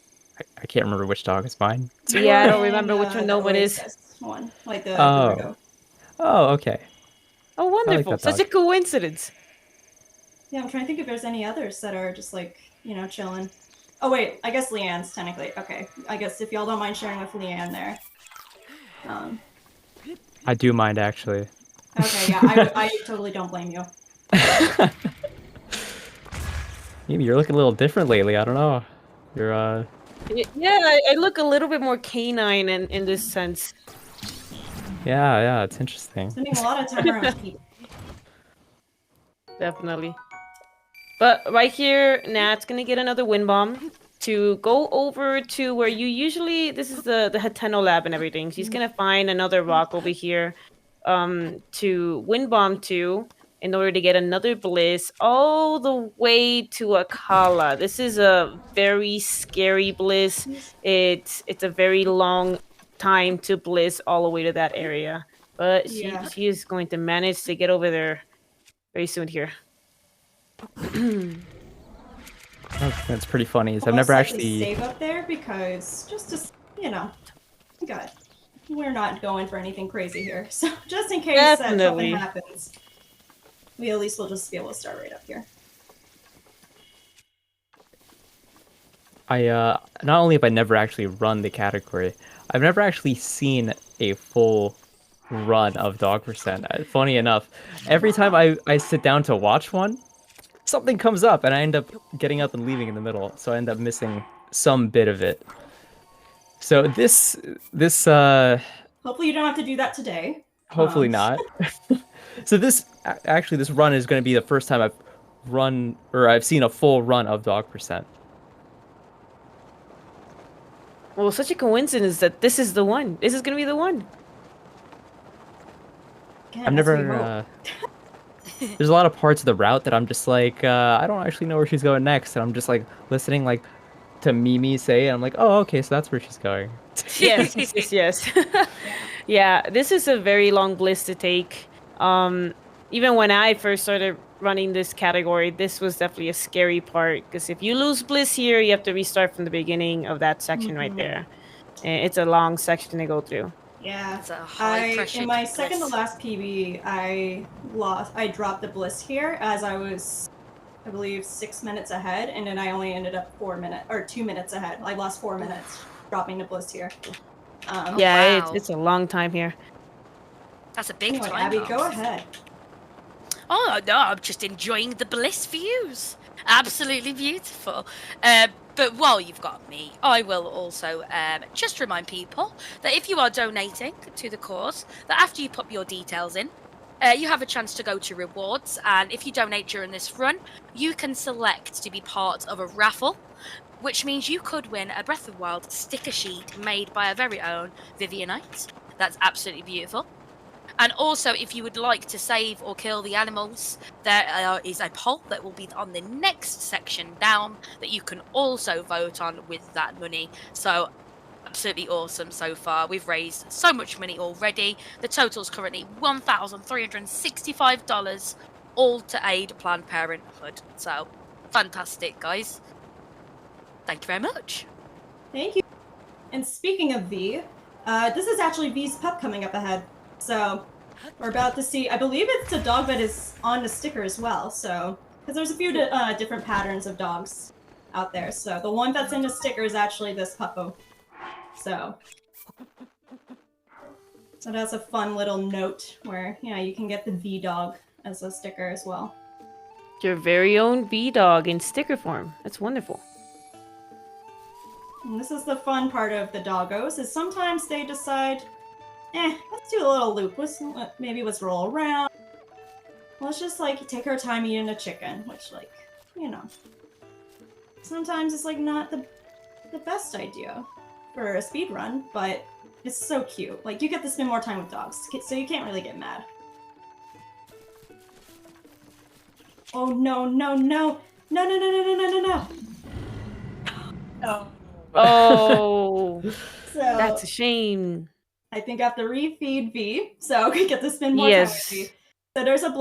I can't remember which dog is mine. Yeah, I don't remember which one the Noman is. Oasis one, like the Oh. Gerudo. Oh, okay. Oh, wonderful. that Such dog. a coincidence. Yeah, I'm trying to think if there's any others that are just like, you know, chilling. Oh wait, I guess Leanne's technically. Okay, I guess if y'all don't mind sharing with Leanne there. I do mind, actually. Okay, yeah, I totally don't blame you. Maybe you're looking a little different lately. I don't know. You're Yeah, I look a little bit more canine in this sense. yeah, it's interesting. Spending a lot of time around people. Definitely. But right here, Nat's gonna get another wind bomb to go over to where you usually. This is the Hateno lab and everything. She's gonna find another rock over here, to wind bomb to in order to get another bliss all the way to Akala. This is a very scary bliss. It's a very long time to bliss all the way to that area. But she is going to manage to get over there very soon here. That's pretty funny. I've Most never likely actually. save up there because just to, you know, good. We're not going for anything crazy here, so just in case something happens, we at least will just be able to start right up here. not only have I never actually run the category, I've never actually seen a full run of Dog Percent. Funny enough, every time I sit down to watch one, something comes up and I end up getting up and leaving in the middle, so I end up missing some bit of it. So this Hopefully you don't have to do that today. hopefully not. So this run is going to be the first time I've seen a full run of Dog Percent. Well, such a coincidence that this is the one. This is gonna be the one. Again, I've as we never. hope. There's a lot of parts of the route that I'm just like, I don't actually know where she's going next, and I'm just like listening, like to Mimi say, and I'm like, oh, okay, so that's where she's going. Yes, yes. Yeah, this is a very long bliss to take. Even when I first started running this category, this was definitely a scary part because if you lose bliss here, you have to restart from the beginning of that section right there. And it's a long section to go through. Yeah. It's a high-pressured in my second to bliss. last PB, I dropped the bliss here as I was, I believe, 6 minutes ahead, and then I only ended up 2 minutes ahead. I lost 4 minutes dropping the bliss here. Yeah, wow. it's a long time here. That's a big Anyway, time. Abby, though. go ahead. Oh no, I'm just enjoying the bliss views. Absolutely beautiful. But while you've got me, I will also just remind people that if you are donating to the cause, that after you pop your details in, you have a chance to go to rewards, and if you donate during this run, you can select to be part of a raffle, which means you could win a Breath of the Wild sticker sheet made by our very own Vivianite. That's absolutely beautiful. And also, if you would like to save or kill the animals, there is a poll that will be on the next section down that you can also vote on with that money. So, absolutely awesome so far. We've raised so much money already. The total is currently $1,365, all to aid Planned Parenthood. So, fantastic, guys. Thank you very much. Thank you. And speaking of V, this is actually V's pup coming up ahead. So we're about to see, I believe it's a dog that is on the sticker as well. So, because there's a few different patterns of dogs out there. So the one that's in the sticker is actually this puppo. So that's a fun little note where, you can get the V dog as a sticker as well. Your very own V dog in sticker form. That's wonderful. And this is the fun part of the doggos, is sometimes they decide, let's do a little loop. Maybe let's roll around. Let's just, take our time eating a chicken, which, sometimes it's, not the best idea for a speed run, but it's so cute. You get to spend more time with dogs, so you can't really get mad. Oh, no, no, no! No, no, no, no, no, no, no, no! No. Oh, So that's a shame. I think I have to refeed V, so we get to spend more time with V. So there's a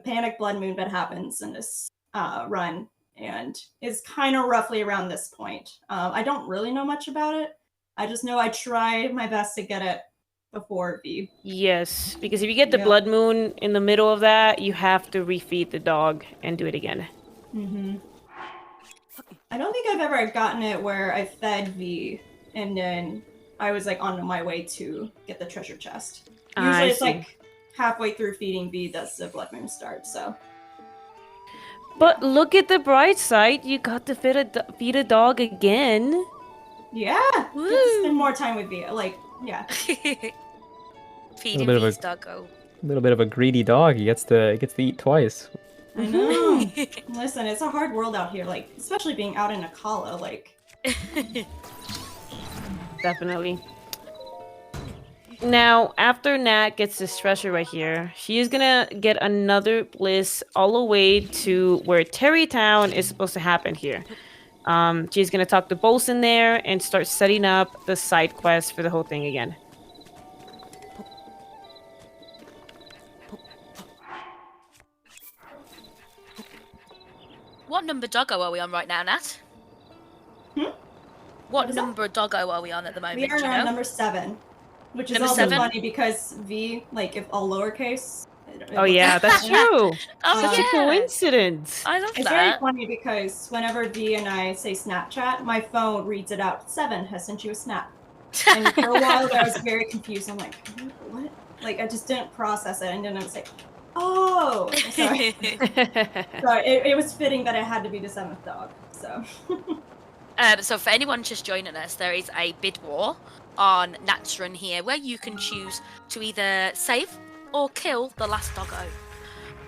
panic blood moon that happens in this run, and is kind of roughly around this point. I don't really know much about it. I just know I try my best to get it before V. Yes, because if you get the blood moon in the middle of that, you have to refeed the dog and do it again. Mm-hmm. I don't think I've ever gotten it where I fed V and then I was on my way to get the treasure chest. Usually it's halfway through feeding V does the blood moon start, so. But look at the bright side, you got to feed a dog again. Yeah! Get to spend more time with V. Yeah. Feeding V's doggo. A little bit of a greedy dog. He gets to eat twice. I know. Listen, it's a hard world out here, especially being out in Akala, Definitely. Now, after Nat gets this treasure right here, she is gonna get another bliss all the way to where Terrytown is supposed to happen here. She's gonna talk to Bolson there and start setting up the side quest for the whole thing again. What number doggo are we on right now, Nat? What number doggo are we on at the moment? We are on number 7, which is Number also 7? funny because V, if all lowercase, Oh yeah, that's true. Oh, Such a yeah. coincidence. I love It's very that. funny because whenever V and I say Snapchat, my phone reads it out. 7 has sent you a snap. And for a while there, I was very confused. I'm like, what? Like, I just didn't process it. And then I was like, oh, sorry. So it was fitting that it had to be the 7th dog. So. So for anyone just joining us, there is a bid war on Nat's Run here where you can choose to either save or kill the last doggo.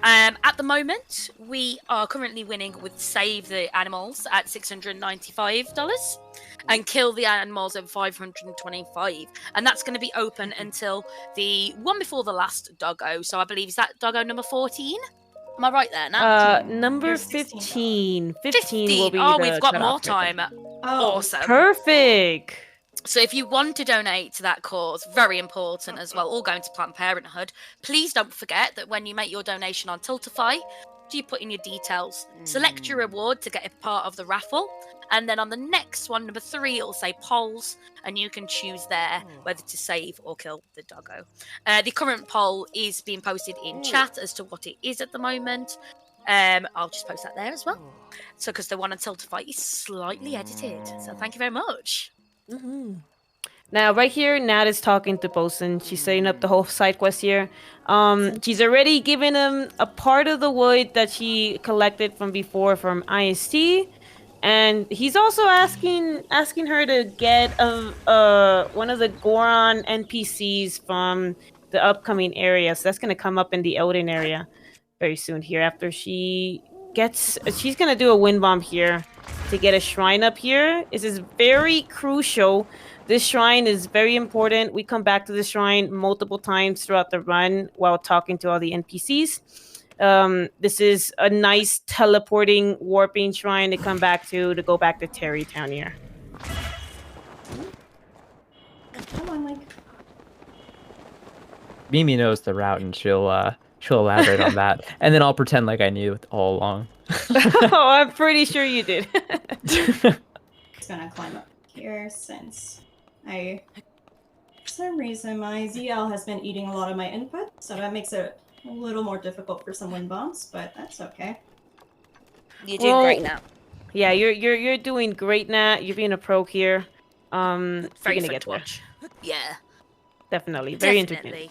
At the moment, we are currently winning with save the animals at $695 and kill the animals at $525, and that's going to be open until the one before the last doggo. So I believe is that doggo number 14. Am I right there, Nat? Number There's 16 15. 15 will be Oh, the we've got cutoff more right there. time. Oh, Awesome. Perfect. So if you want to donate to that cause, very important as well, all going to Planned Parenthood, please don't forget that when you make your donation on Tiltify, you put in your details, select your reward to get a part of the raffle, and then on the next one, number 3, it'll say polls, and you can choose there whether to save or kill the doggo. The current poll is being posted in chat as to what it is at the moment. I'll just post that there as well. So because the one on Tiltify is slightly edited, so thank you very much. Now, right here, Nat is talking to Bosun. She's setting up the whole side quest here. She's already given him a part of the wood that she collected from before from IST, and he's also asking her to get one of the Goron NPCs from the upcoming area. So that's gonna come up in the Elden area very soon here. After she's gonna do a wind bomb here to get a shrine up here. This is very crucial. This shrine is very important. We come back to this shrine multiple times throughout the run while talking to all the NPCs. This is a nice teleporting, warping shrine to come back to go back to Terrytown here. come on, Link. Mimi knows the route, and she'll elaborate on that, and then I'll pretend like I knew it all along. Oh, I'm pretty sure you did. Just gonna climb up here since for some reason my ZL has been eating a lot of my input, so that makes it a little more difficult for some wind bombs, but that's okay. You're doing great now. Yeah, you're doing great, Nat. You're being a pro here. Very you're fun gonna to get there. watch. Yeah. Definitely. Very entertaining. Definitely.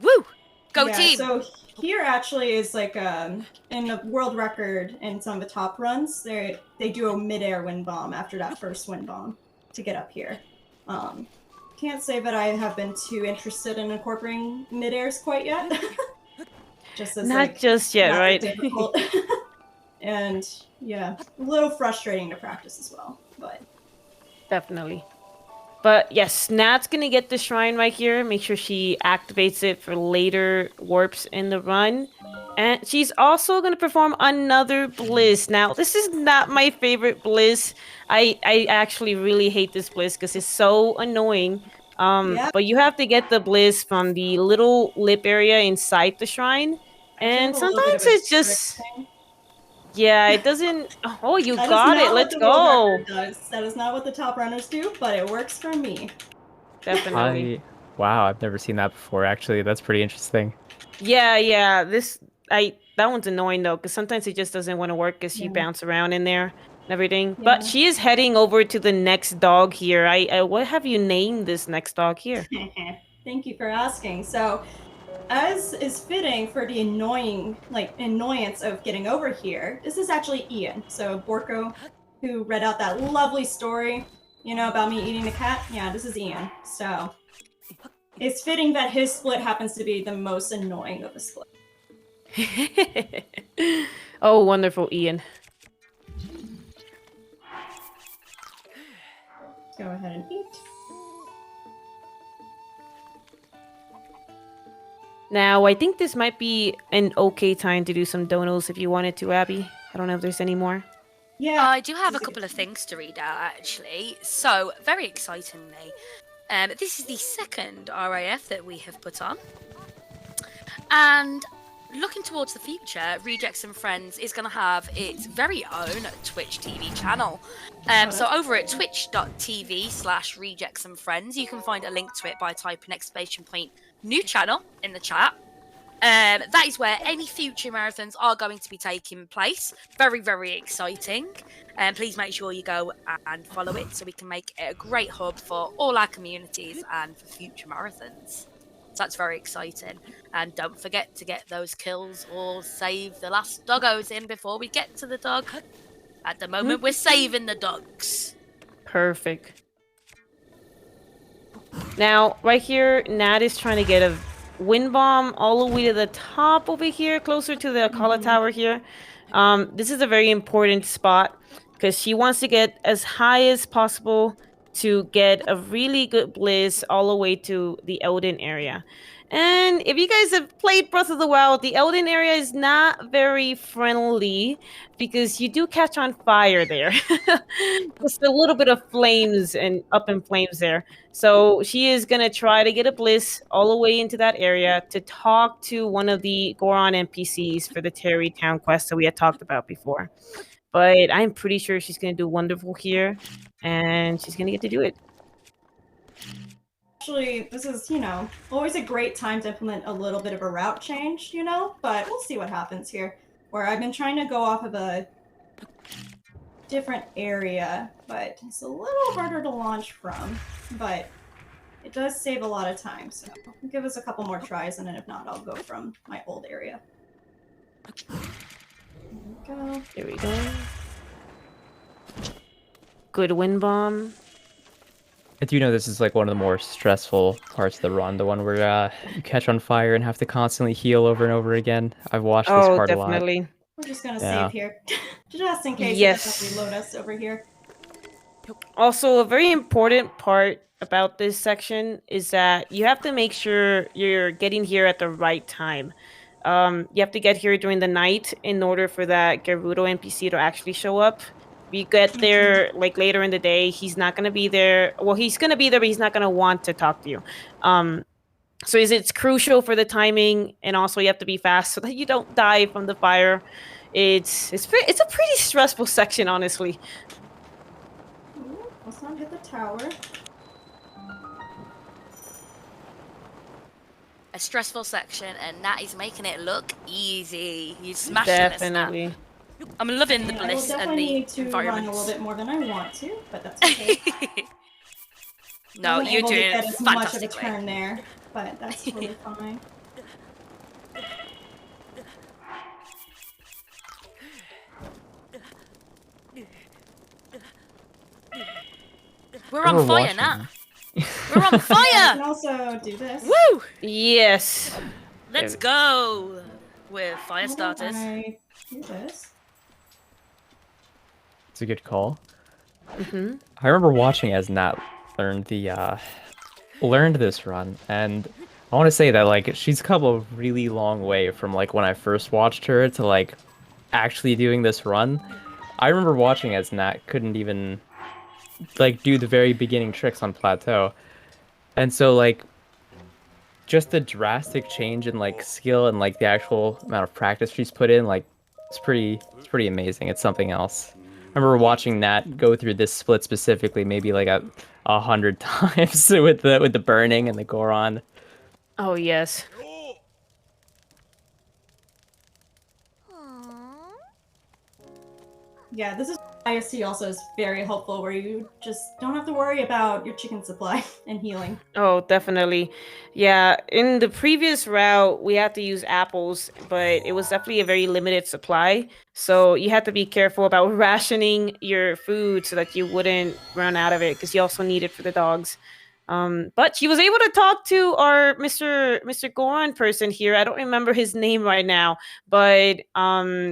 Woo! Go Yeah, team! So here actually is like in the world record in some of the top runs, they do a mid-air wind bomb after that first wind bomb to get up here. Can't say that I have been too interested in incorporating mid-airs quite yet. Just as Not just yet, rather right? difficult. And yeah, a little frustrating to practice as well, but Definitely. But yes, Nat's gonna get the shrine right here. Make sure she activates it for later warps in the run. And she's also gonna perform another bliss. Now, this is not my favorite bliss. I actually really hate this bliss because it's so annoying. Yeah. But you have to get the bliss from the little lip area inside the shrine. I do And have a little bit of sometimes a it's just trick thing. yeah, it doesn't. Oh, you That is got not it. what Let's the world go. record does. That is not what the top runners do, but it works for me. Definitely. Wow, I've never seen that before. Actually, that's pretty interesting. Yeah. That one's annoying though, because sometimes it just doesn't want to work because you Yeah. bounce around in there and everything. Yeah. But she is heading over to the next dog here. What have you named this next dog here? Thank you for asking. So, as is fitting for the annoyance of getting over here, this is actually Ian. So Borko, who read out that lovely story, about me eating the cat. Yeah, this is Ian. So it's fitting that his split happens to be the most annoying of the split. Oh, wonderful, Ian. Go ahead and eat. Now, I think this might be an okay time to do some donos if you wanted to, Abby. I don't know if there's any more. Yeah, I do have a couple of things to read out, actually. So, very excitingly, this is the second RAF that we have put on. And looking towards the future, Rejects and Friends is going to have its very own Twitch TV channel. So over at twitch.tv/Rejects and Friends, you can find a link to it by typing !new channel in the chat. That is where any future marathons are going to be taking place. Very, very exciting. And please make sure you go and follow it so we can make it a great hub for all our communities and for future marathons. So that's very exciting. And don't forget to get those kills or save the last doggos in before we get to the dog. At the moment, we're saving the dogs. Perfect. Now, right here, Nat is trying to get a wind bomb all the way to the top over here, closer to the Akala Tower here. This is a very important spot because she wants to get as high as possible to get a really good bliss all the way to the Elden area. And if you guys have played Breath of the Wild, the Elden area is not very friendly because you do catch on fire there. Just a little bit of flames and up in flames there. So she is going to try to get a bliss all the way into that area to talk to one of the Goron NPCs for the Terry Town quest that we had talked about before. But I'm pretty sure she's going to do wonderful here, and she's going to get to do it. Actually, this is, always a great time to implement a little bit of a route change, but we'll see what happens here. Where I've been trying to go off of a different area, but it's a little harder to launch from, but it does save a lot of time, so give us a couple more tries, and then if not, I'll go from my old area. There we go. Good wind bomb. I do know this is like one of the more stressful parts of the run, the one where you catch on fire and have to constantly heal over and over again. I've watched this part definitely. a lot. We're just gonna save here, just in case it doesn't reload us over here. Also, a very important part about this section is that you have to make sure you're getting here at the right time. You have to get here during the night in order for that Gerudo NPC to actually show up. If you get there like later in the day, he's not going to be there. Well, he's going to be there, but he's not going to want to talk to you. So it's crucial for the timing, and also you have to be fast so that you don't die from the fire. It's a pretty stressful section, honestly. Ooh, let's not hit the tower. A stressful section, and Nat is making it look easy. He's smashing Definitely. it, Nat. I'm loving the I will bliss and definitely the need to run environment. a little bit more than I want to, but that's okay. No, Wasn't you're able to doing get it as much of a fantastically. turn there, but that's totally fine. We're on fire, Nat. We're on I fire! can also do this. Woo! Yes. Let's go! We're fire How do starters. I do this? It's a good call. Mm-hmm. I remember watching as Nat learned this run, and I want to say that like she's come a really long way from like when I first watched her to like actually doing this run. I remember watching as Nat couldn't even like do the very beginning tricks on plateau, and so like just the drastic change in like skill and like the actual amount of practice she's put in, like it's pretty amazing. It's something else. I remember watching Nat go through this split specifically maybe like 100 times with the burning and the Goron. Oh, yes. Yeah, this is ISC also is very helpful, where you just don't have to worry about your chicken supply and healing. Oh, definitely. Yeah, in the previous route, we had to use apples, but it was definitely a very limited supply. So you had to be careful about rationing your food so that you wouldn't run out of it, because you also need it for the dogs. But she was able to talk to our Mr. Goron person here. I don't remember his name right now, but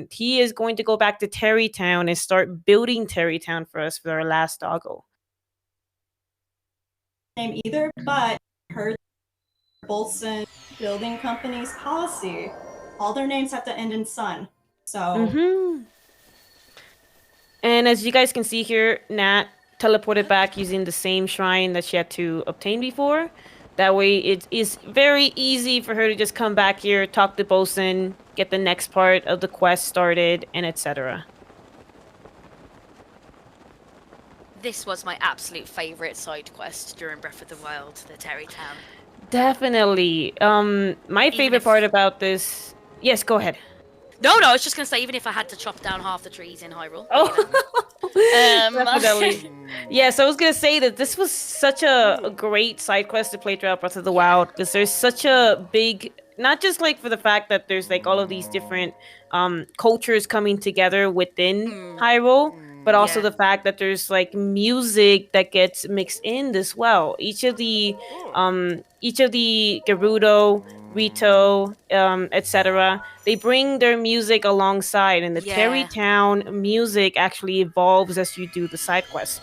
he is going to go back to Terrytown and start building Terrytown for us for our last doggo. Name either, but heard Bolson building company's policy. All their names have to end in son. So Mm-hmm. And as you guys can see here, Nat teleported back using the same shrine that she had to obtain before. That way it is very easy for her to just come back here, talk to Bosun, get the next part of the quest started, and etc. This was my absolute favourite side quest during Breath of the Wild, the Terrytown. Definitely. My favorite if- part about this. Yes, go ahead. No, I was just gonna say, even if I had to chop down half the trees in Hyrule. But, Oh, you know. definitely. Yes, I was gonna say that this was such a great side quest to play throughout Breath of the Wild because there's such a big, not just like for the fact that there's like all of these different cultures coming together within Mm, Hyrule, but also yeah. the fact that there's like music that gets mixed in as well. Each of the Gerudo, Rito, etc. They bring their music alongside, and the Terry Yeah. Town music actually evolves as you do the side quest.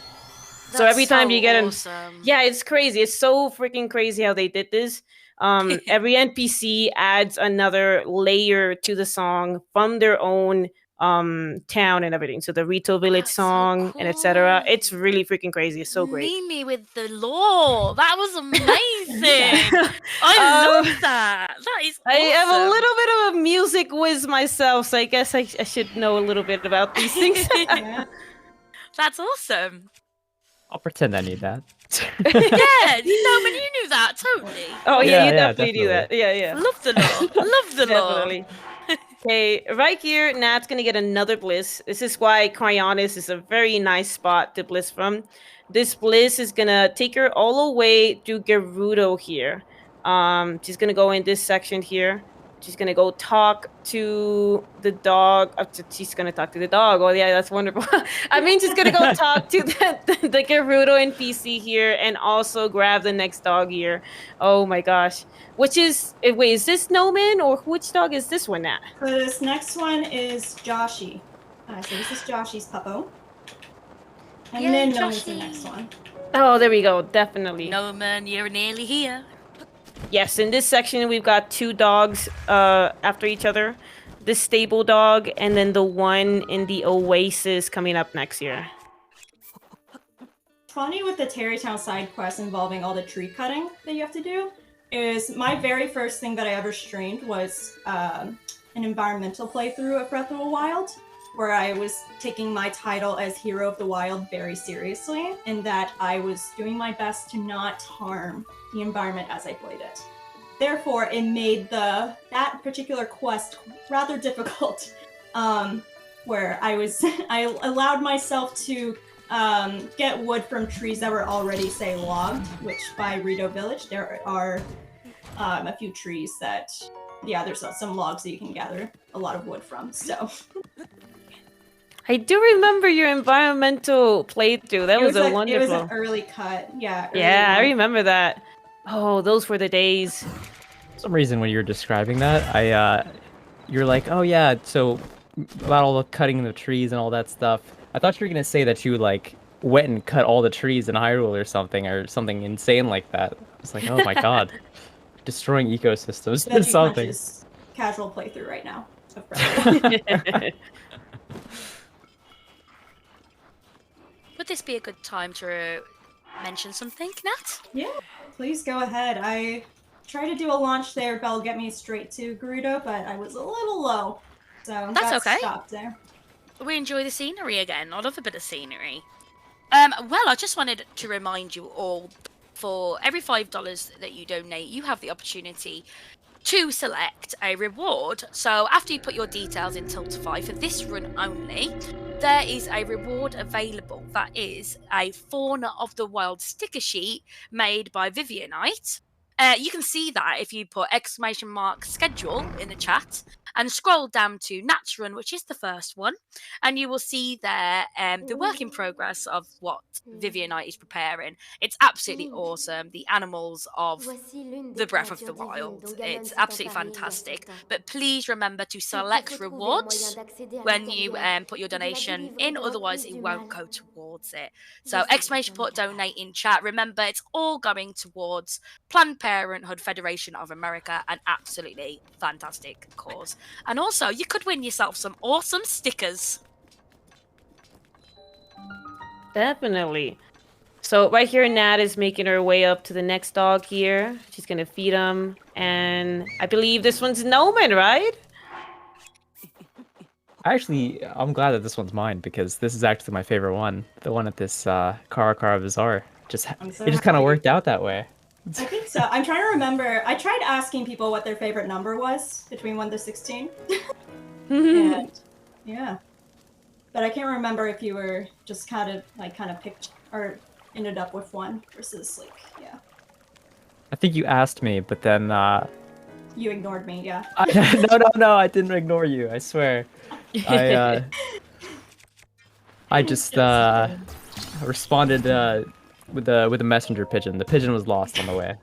So That's every time so you get an awesome. yeah, it's crazy. It's so freaking crazy how they did this. Every NPC adds another layer to the song from their own town and everything. So the Rito Village That's so song and etc. cool. It's really freaking crazy. It's so great. Mimi with the lore. That was amazing. Yeah. I Um, love that. That is I am a awesome. little bit of a music whiz myself, so I guess I should know a little bit about these things. Yeah. That's awesome. I'll pretend I need that. Yeah, man, you knew that totally. Oh yeah, Yeah, you yeah, definitely do that. Yeah, yeah. Love the lore. Love the lore. Definitely. Okay, right here, Nat's gonna get another bliss. This is why Cryonis is a very nice spot to bliss from. This bliss is gonna take her all the way to Gerudo here. She's gonna go in this section here. She's gonna go talk to the dog. She's gonna talk to the dog. Oh yeah, that's wonderful. I mean, she's gonna go talk to the Gerudo NPC here, and also grab the next dog here. Oh my gosh. Which is wait, is this Noman or which dog is this one, Nat? So this next one is Joshi. So this is Joshi's puppo. And Yay, then Noman's the Joshi. next one. Oh, there we go. Definitely. No, man, you're nearly here. Yes, in this section we've got two dogs after each other. The stable dog and then the one in the oasis coming up next year. Funny with the Terrytown side quest involving all the tree cutting that you have to do is my very first thing that I ever streamed was an environmental playthrough of Breath of the Wild, where I was taking my title as Hero of the Wild very seriously, and that I was doing my best to not harm the environment as I played it. Therefore, it made that particular quest rather difficult, where I allowed myself to get wood from trees that were already, say, logged, which by Rito Village, there are a few trees that, yeah, there's some logs that you can gather a lot of wood from, so. I do remember your environmental playthrough. That was a wonderful. It was an early cut, yeah. Yeah, I remember that. Oh, those were the days. For some reason, when you were describing that, you're like, oh yeah, so about all the cutting the trees and all that stuff. I thought you were gonna say that you like went and cut all the trees in Hyrule or something insane like that. I was like, oh my god, destroying ecosystems or something. Punch's casual playthrough right now of Breath of the Wild. Would this be a good time to mention something, Nat? Yeah, please go ahead. I tried to do a launch there, that'll get me straight to Gerudo, but I was a little low, so That's got okay. stopped there. We enjoy the scenery again. I love a bit of scenery. Well, I just wanted to remind you all, for every $5 that you donate, you have the opportunity to select a reward. So after you put your details in Tiltify for this run only, there is a reward available that is a Fauna of the Wild sticker sheet made by Environat. You can see that if you put !schedule in the chat and scroll down to Nat's Run, which is the first one, and you will see there the work in progress of what Environat is preparing. It's absolutely awesome. The animals of the Breath of the Wild. It's absolutely fantastic. But please remember to select rewards when you put your donation in, otherwise it won't go towards it. So !donate in chat. Remember, it's all going towards Planned Parenthood Federation of America, an absolutely fantastic cause. And also, you could win yourself some awesome stickers. Definitely. So right here, Nat is making her way up to the next dog here. She's gonna feed him, and I believe this one's Noman, right? I'm glad that this one's mine because this is actually my favorite one. The one at this Karakara Bazaar. I'm so It just kind of happy. worked out that way. I think so. I'm trying to remember. I tried asking people what their favorite number was between 1 to 16. And yeah. But I can't remember if you were just kind of picked or ended up with 1 versus like, yeah. I think you asked me, but then You ignored me, yeah. no, I didn't ignore you. I swear. I just responded with a messenger pigeon. The pigeon was lost on the way.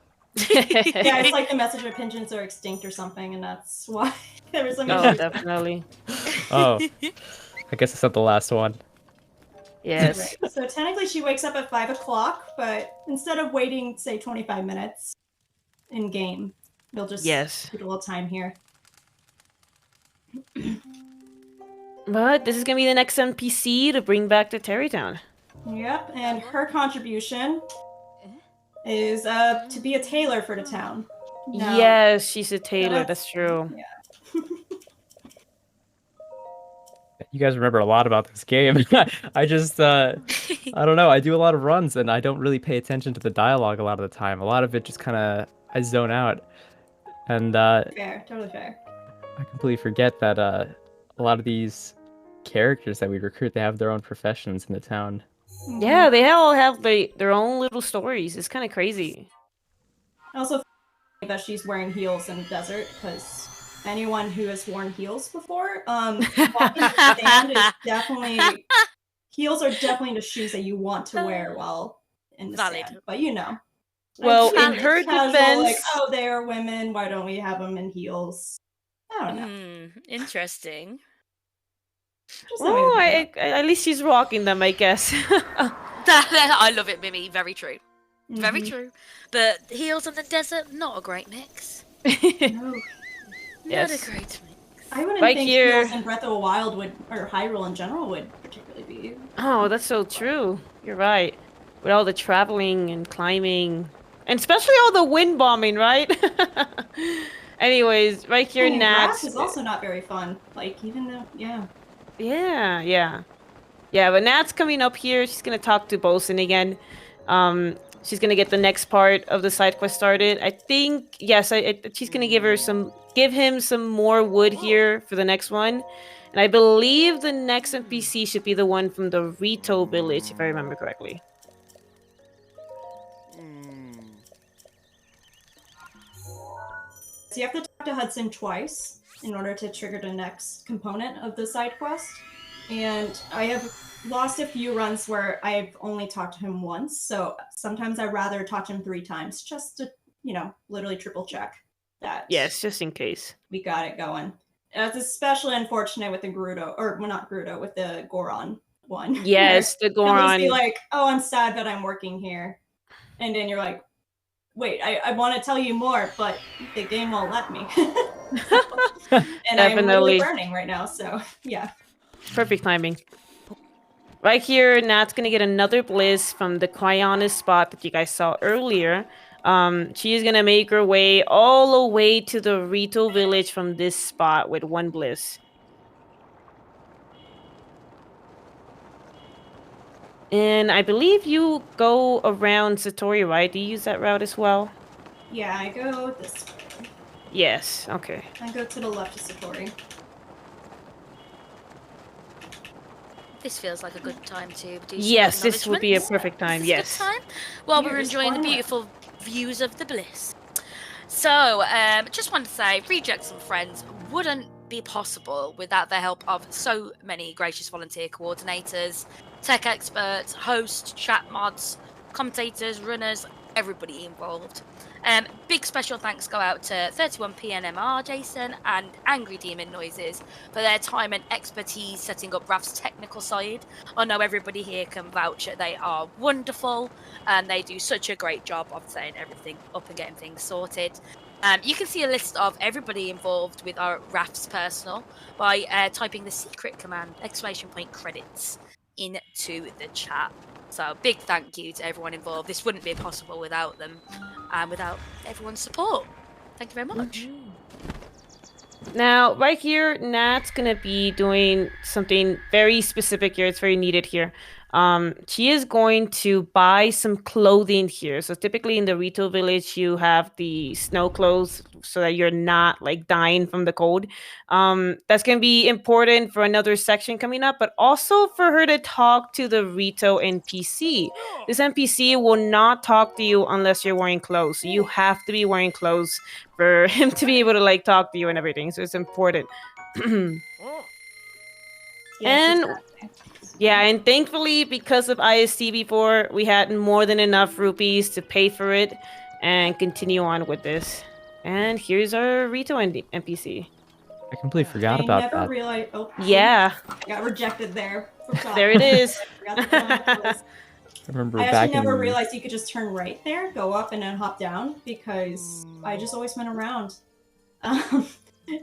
Yeah, it's like the messenger pigeons are extinct or something, and that's why there was some Oh, issues. definitely. Oh, I guess it's not the last one. Yes. Right. So technically she wakes up at 5 o'clock, but instead of waiting, say, 25 minutes in game, we'll just put a little time here. But this is gonna be the next NPC to bring back to Terrytown. Yep, and her contribution is to be a tailor for the town. Now, Yes, she's a tailor. That's true. Yeah. You guys remember a lot about this game. I just, I don't know. I do a lot of runs, and I don't really pay attention to the dialogue a lot of the time. A lot of it just kind of, I zone out. And fair, totally fair. I completely forget that a lot of these characters that we recruit, they have their own professions in the town. Yeah, they all have their own little stories. It's kind of crazy. Also, that she's wearing heels in the desert, because anyone who has worn heels before, walking the sand is definitely... Heels are definitely the shoes that you want to wear while in the sand. But you know. Well, like, in her casual, defense... like, oh, they are women, why don't we have them in heels? I don't know. Interesting. Oh, at least she's rocking them, I guess. I love it, Mimi. Very true. Very true. But heels in the desert, not a great mix. No. Not a great mix. I wouldn't think heels in Breath of the Wild would, or Hyrule in general, would particularly be. Oh, that's so true. You're right. With all the traveling and climbing, and especially all the wind bombing, right? Anyways, right here, Nat. Grass is also not very fun. Like, even though, yeah. Yeah, but Nat's coming up here. She's gonna talk to Bosun again. She's gonna get the next part of the side quest started. I think, yes, she's gonna give him some more wood here for the next one. And I believe the next NPC should be the one from the Rito village, if I remember correctly. So you have to talk to Hudson twice in order to trigger the next component of the side quest. And I have lost a few runs where I've only talked to him once, so sometimes I'd rather talk to him 3 times just to, literally triple check that. Yes, just in case. We got it going. It's especially unfortunate with the Gerudo, or well, not Gerudo, with the Goron one. Yes, the Goron. He'll just be like, oh, I'm sad that I'm working here. And then you're like, wait, I want to tell you more, but the game won't let me. And I'm really burning right now, so yeah. Perfect timing. Right here, Nat's gonna get another bliss from the Cryonis spot that you guys saw earlier. She is gonna make her way all the way to the Rito village from this spot with 1 bliss. And I believe you go around Satori, right? Do you use that route as well? Yeah, I go this way. Yes, okay. I go to the left of Satori. This feels like a good time to do some Yes, this would be a perfect time, yes. Good time while we're enjoying the beautiful views of the bliss. So, just want to say, Rejects and Friends wouldn't be possible without the help of so many gracious volunteer coordinators, tech experts, hosts, chat mods, commentators, runners, everybody involved. Big special thanks go out to 31PNMR Jason and Angry Demon Noises for their time and expertise setting up Raf's technical side. I know everybody here can vouch that they are wonderful and they do such a great job of setting everything up and getting things sorted. You can see a list of everybody involved with our Raf's personal by typing the secret command !credits into the chat. So big thank you to everyone involved. This wouldn't be possible without them and without everyone's support. Thank you very much. Now, right here, Nat's gonna be doing something very specific here. It's very needed here. She is going to buy some clothing here. So typically in the retail village, you have the snow clothes so that you're not like dying from the cold. That's going to be important for another section coming up, but also for her to talk to the retail NPC. This NPC will not talk to you unless you're wearing clothes. So you have to be wearing clothes for him to be able to like talk to you and everything. So it's important. Yes, And exactly. yeah, and thankfully, because of IST before, we had more than enough rupees to pay for it and continue on with this. And here's our retail NPC. I completely forgot I about never that. realized. Oh, Yeah, I got rejected there. there it is. I forgot to put on my clothes. I remember I back actually never in realized you could just turn right there, go up, and then hop down because I just always went around.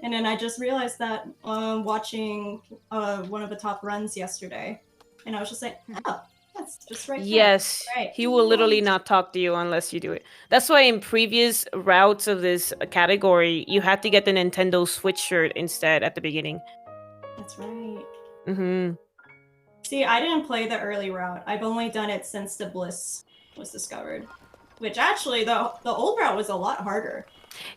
And then I just realized that watching one of the top runs yesterday, and I was just like, oh, that's just right there. Yes, Right. he will literally not talk to you unless you do it. That's why in previous routes of this category, you had to get the Nintendo Switch shirt instead at the beginning. That's right. Mm-hmm. See, I didn't play the early route. I've only done it since the Bliss was discovered. Which actually, the old route was a lot harder.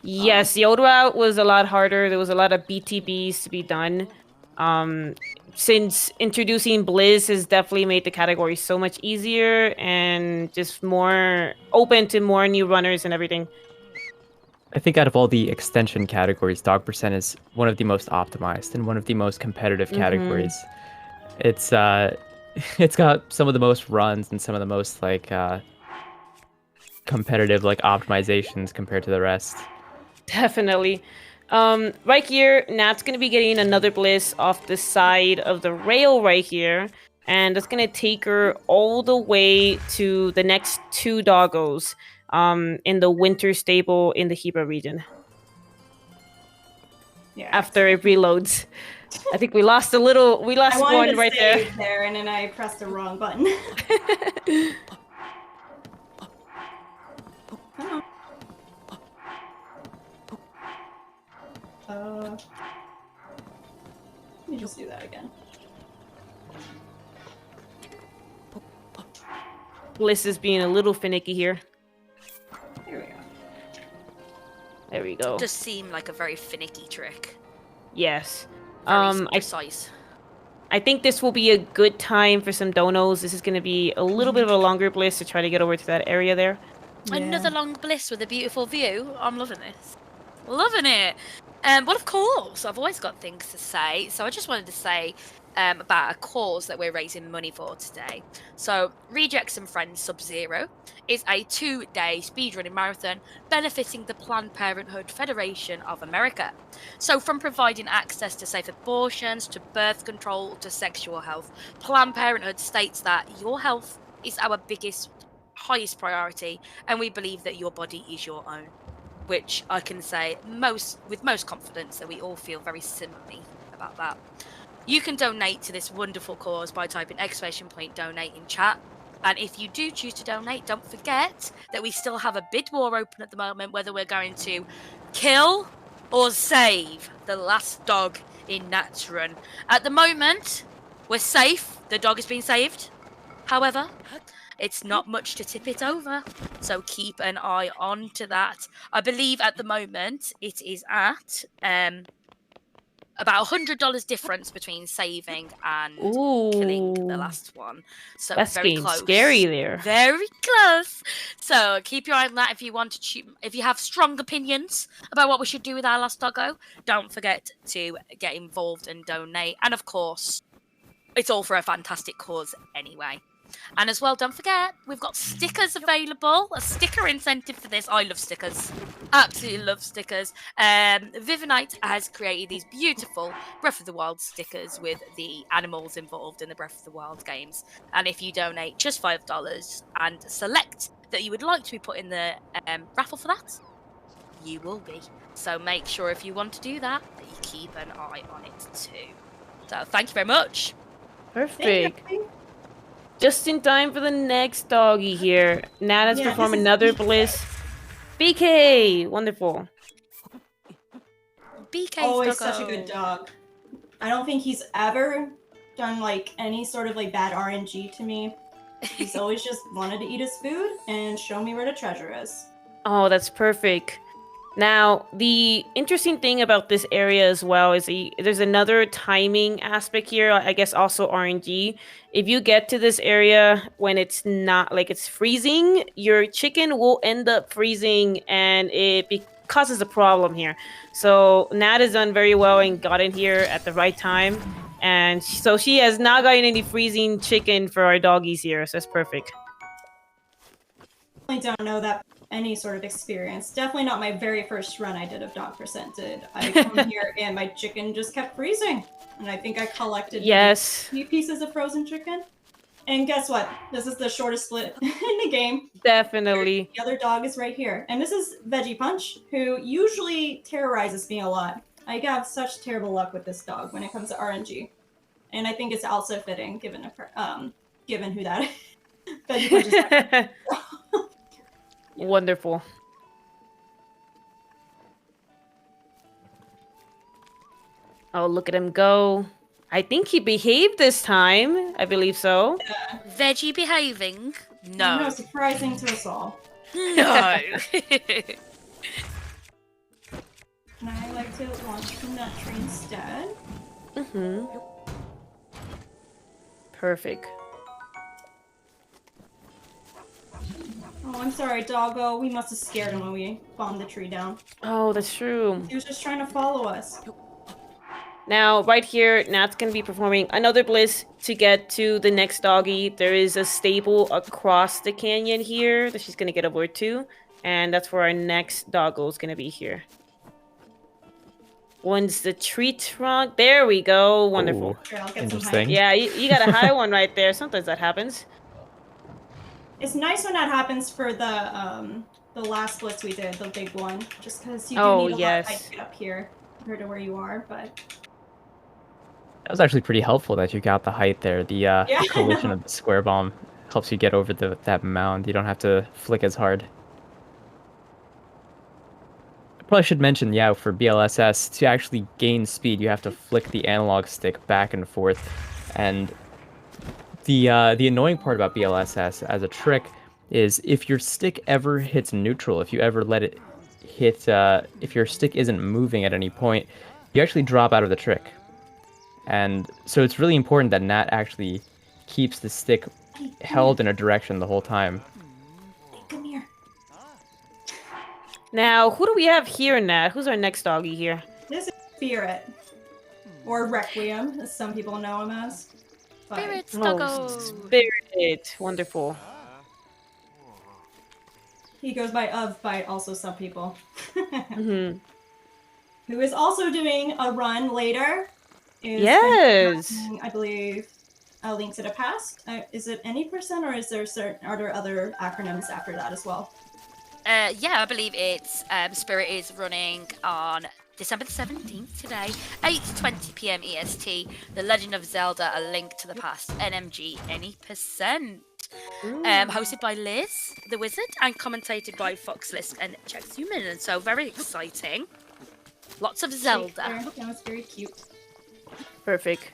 Yes, the old route was a lot harder. There was a lot of BTBs to be done. Since introducing Blizz has definitely made the category so much easier and just more open to more new runners and everything. I think out of all the extension categories, Dog Percent is one of the most optimized and one of the most competitive categories. It's it's got some of the most runs and some of the most like competitive like optimizations compared to the rest. Definitely. Right here, Nat's gonna be getting another bliss off the side of the rail right here, and that's gonna take her all the way to the next two doggos in the winter stable in the Hebra region. Yeah. After it reloads. I think we lost one to right there. save there, and then I pressed the wrong button. Come on. Let me just do that again. Bliss is being a little finicky here. Here we go. There we go. Does seem like a very finicky trick. Yes. Very precise. I think this will be a good time for some donos. This is going to be a little bit of a longer bliss to try to get over to that area there. Yeah. Another long bliss with a beautiful view. I'm loving this. Loving it. Well, of course, I've always got things to say. So I just wanted to say about a cause that we're raising money for today. So Rejects and Friends Sub-Zero is a 2-day speedrunning marathon benefiting the Planned Parenthood Federation of America. So from providing access to safe abortions, to birth control, to sexual health, Planned Parenthood states that your health is our highest priority, and we believe that your body is your own. Which I can say with most confidence that we all feel very similarly about that. You can donate to this wonderful cause by typing !donate in chat. And if you do choose to donate, don't forget that we still have a bid war open at the moment, whether we're going to kill or save the last dog in Nat's run. At the moment, we're safe. The dog has been saved. However, it's not much to tip it over, so keep an eye on to that. I believe at the moment it is at about $100 difference between saving and killing the last one. So that's very getting close. Scary there. Very close. So keep your eye on that if you want to. If you have strong opinions about what we should do with our last doggo, don't forget to get involved and donate. And of course, it's all for a fantastic cause anyway. And as well, don't forget, we've got stickers available. A sticker incentive for this. I love stickers. Absolutely love stickers. Vivinite has created these beautiful Breath of the Wild stickers with the animals involved in the Breath of the Wild games. And if you donate just $5 and select that you would like to be put in the raffle for that, you will be. So make sure if you want to do that you keep an eye on it too. So thank you very much. Perfect. Just in time for the next doggy here. Nat has performed another bliss. BK! Wonderful. BK's always doggo. such a good dog. I don't think he's ever done like any sort of like bad RNG to me. He's always just wanted to eat his food and show me where the treasure is. Oh, that's perfect. Now, the interesting thing about this area as well is there's another timing aspect here. I guess also RNG. If you get to this area when it's not like it's freezing, your chicken will end up freezing and causes a problem here. So Nat has done very well and got in here at the right time. And so she has not gotten any freezing chicken for our doggies here. So that's perfect. I don't know that any sort of experience. Definitely not my very first run I did of Dog Percent did. I come here and my chicken just kept freezing. And I think I collected Yes. 3 pieces of frozen chicken. And guess what? This is the shortest split in the game. Definitely. The other dog is right here. And this is Veggie Punch, who usually terrorizes me a lot. I have such terrible luck with this dog when it comes to RNG. And I think it's also fitting given who that is. Veggie Punch is my Wonderful. Oh, look at him go. I think he behaved this time. I believe so. Veggie behaving? No. No, surprising to us all. No. And I like to launch from that tree instead. Mm-hmm. Perfect. Oh, I'm sorry, doggo. We must have scared him when we bombed the tree down. Oh, that's true. He was just trying to follow us. Now, right here, Nat's going to be performing another bliss to get to the next doggy. There is a stable across the canyon here that she's going to get over to. And that's where our next doggo is going to be here. One's the tree trunk. There we go. Wonderful. Ooh, Here, I'll get some interesting. height. Yeah, you got a high one right there. Sometimes that happens. It's nice when that happens for the last blitz we did, the big one. Just because you do Oh, need a lot yes. of height to get up here compared to where you are, but... That was actually pretty helpful that you got the height there. The I collision know. of the square bomb helps you get over that mound. You don't have to flick as hard. I probably should mention, yeah, for BLSS, to actually gain speed, you have to flick the analog stick back and forth. And the annoying part about BLSS as a trick is if your stick ever hits neutral, if you ever let it hit, if your stick isn't moving at any point, you actually drop out of the trick. And so it's really important that Nat actually keeps the stick held in a direction the whole time. Come here. Now, who do we have here, Nat? Who's our next doggy here? This is Spirit. Or Requiem, as some people know him as. But Spirits, Oh, doggo. Spirit. Wonderful. he goes by by also some people. Mm-hmm. Who is also doing a run later. Is Yes. I believe A Link to the Past. Is it any percent, or is there are there other acronyms after that as well? Yeah, I believe it's Spirit is running on December the 17th today, 8:20 p.m. EST. The Legend of Zelda: A Link to the Past, NMG, any percent. Hosted by Liz, the Wizard, and commentated by Foxlisk and Chex Human, and so very exciting. Lots of Zelda. That was very cute. Perfect.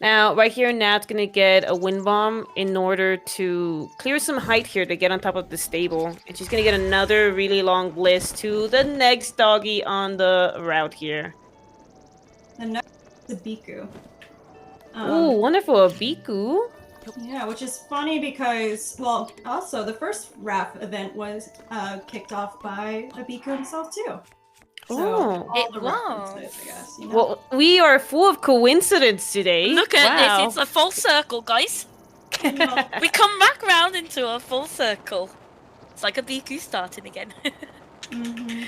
Now, right here, Nat's gonna get a wind bomb in order to clear some height here to get on top of the stable. And she's gonna get another really long bliss to the next doggy on the route here. The next is a Biku. Ooh, wonderful. A Biku. Yeah, which is funny because, well, also the first RAF event was kicked off by a Biku himself too. So, Oh. all It the was. references, I guess. You know? Well, we are full of coincidence today. Look at Wow. this, it's a full circle, guys. You know, We come back round into a full circle. It's like a Biku starting again. mhm.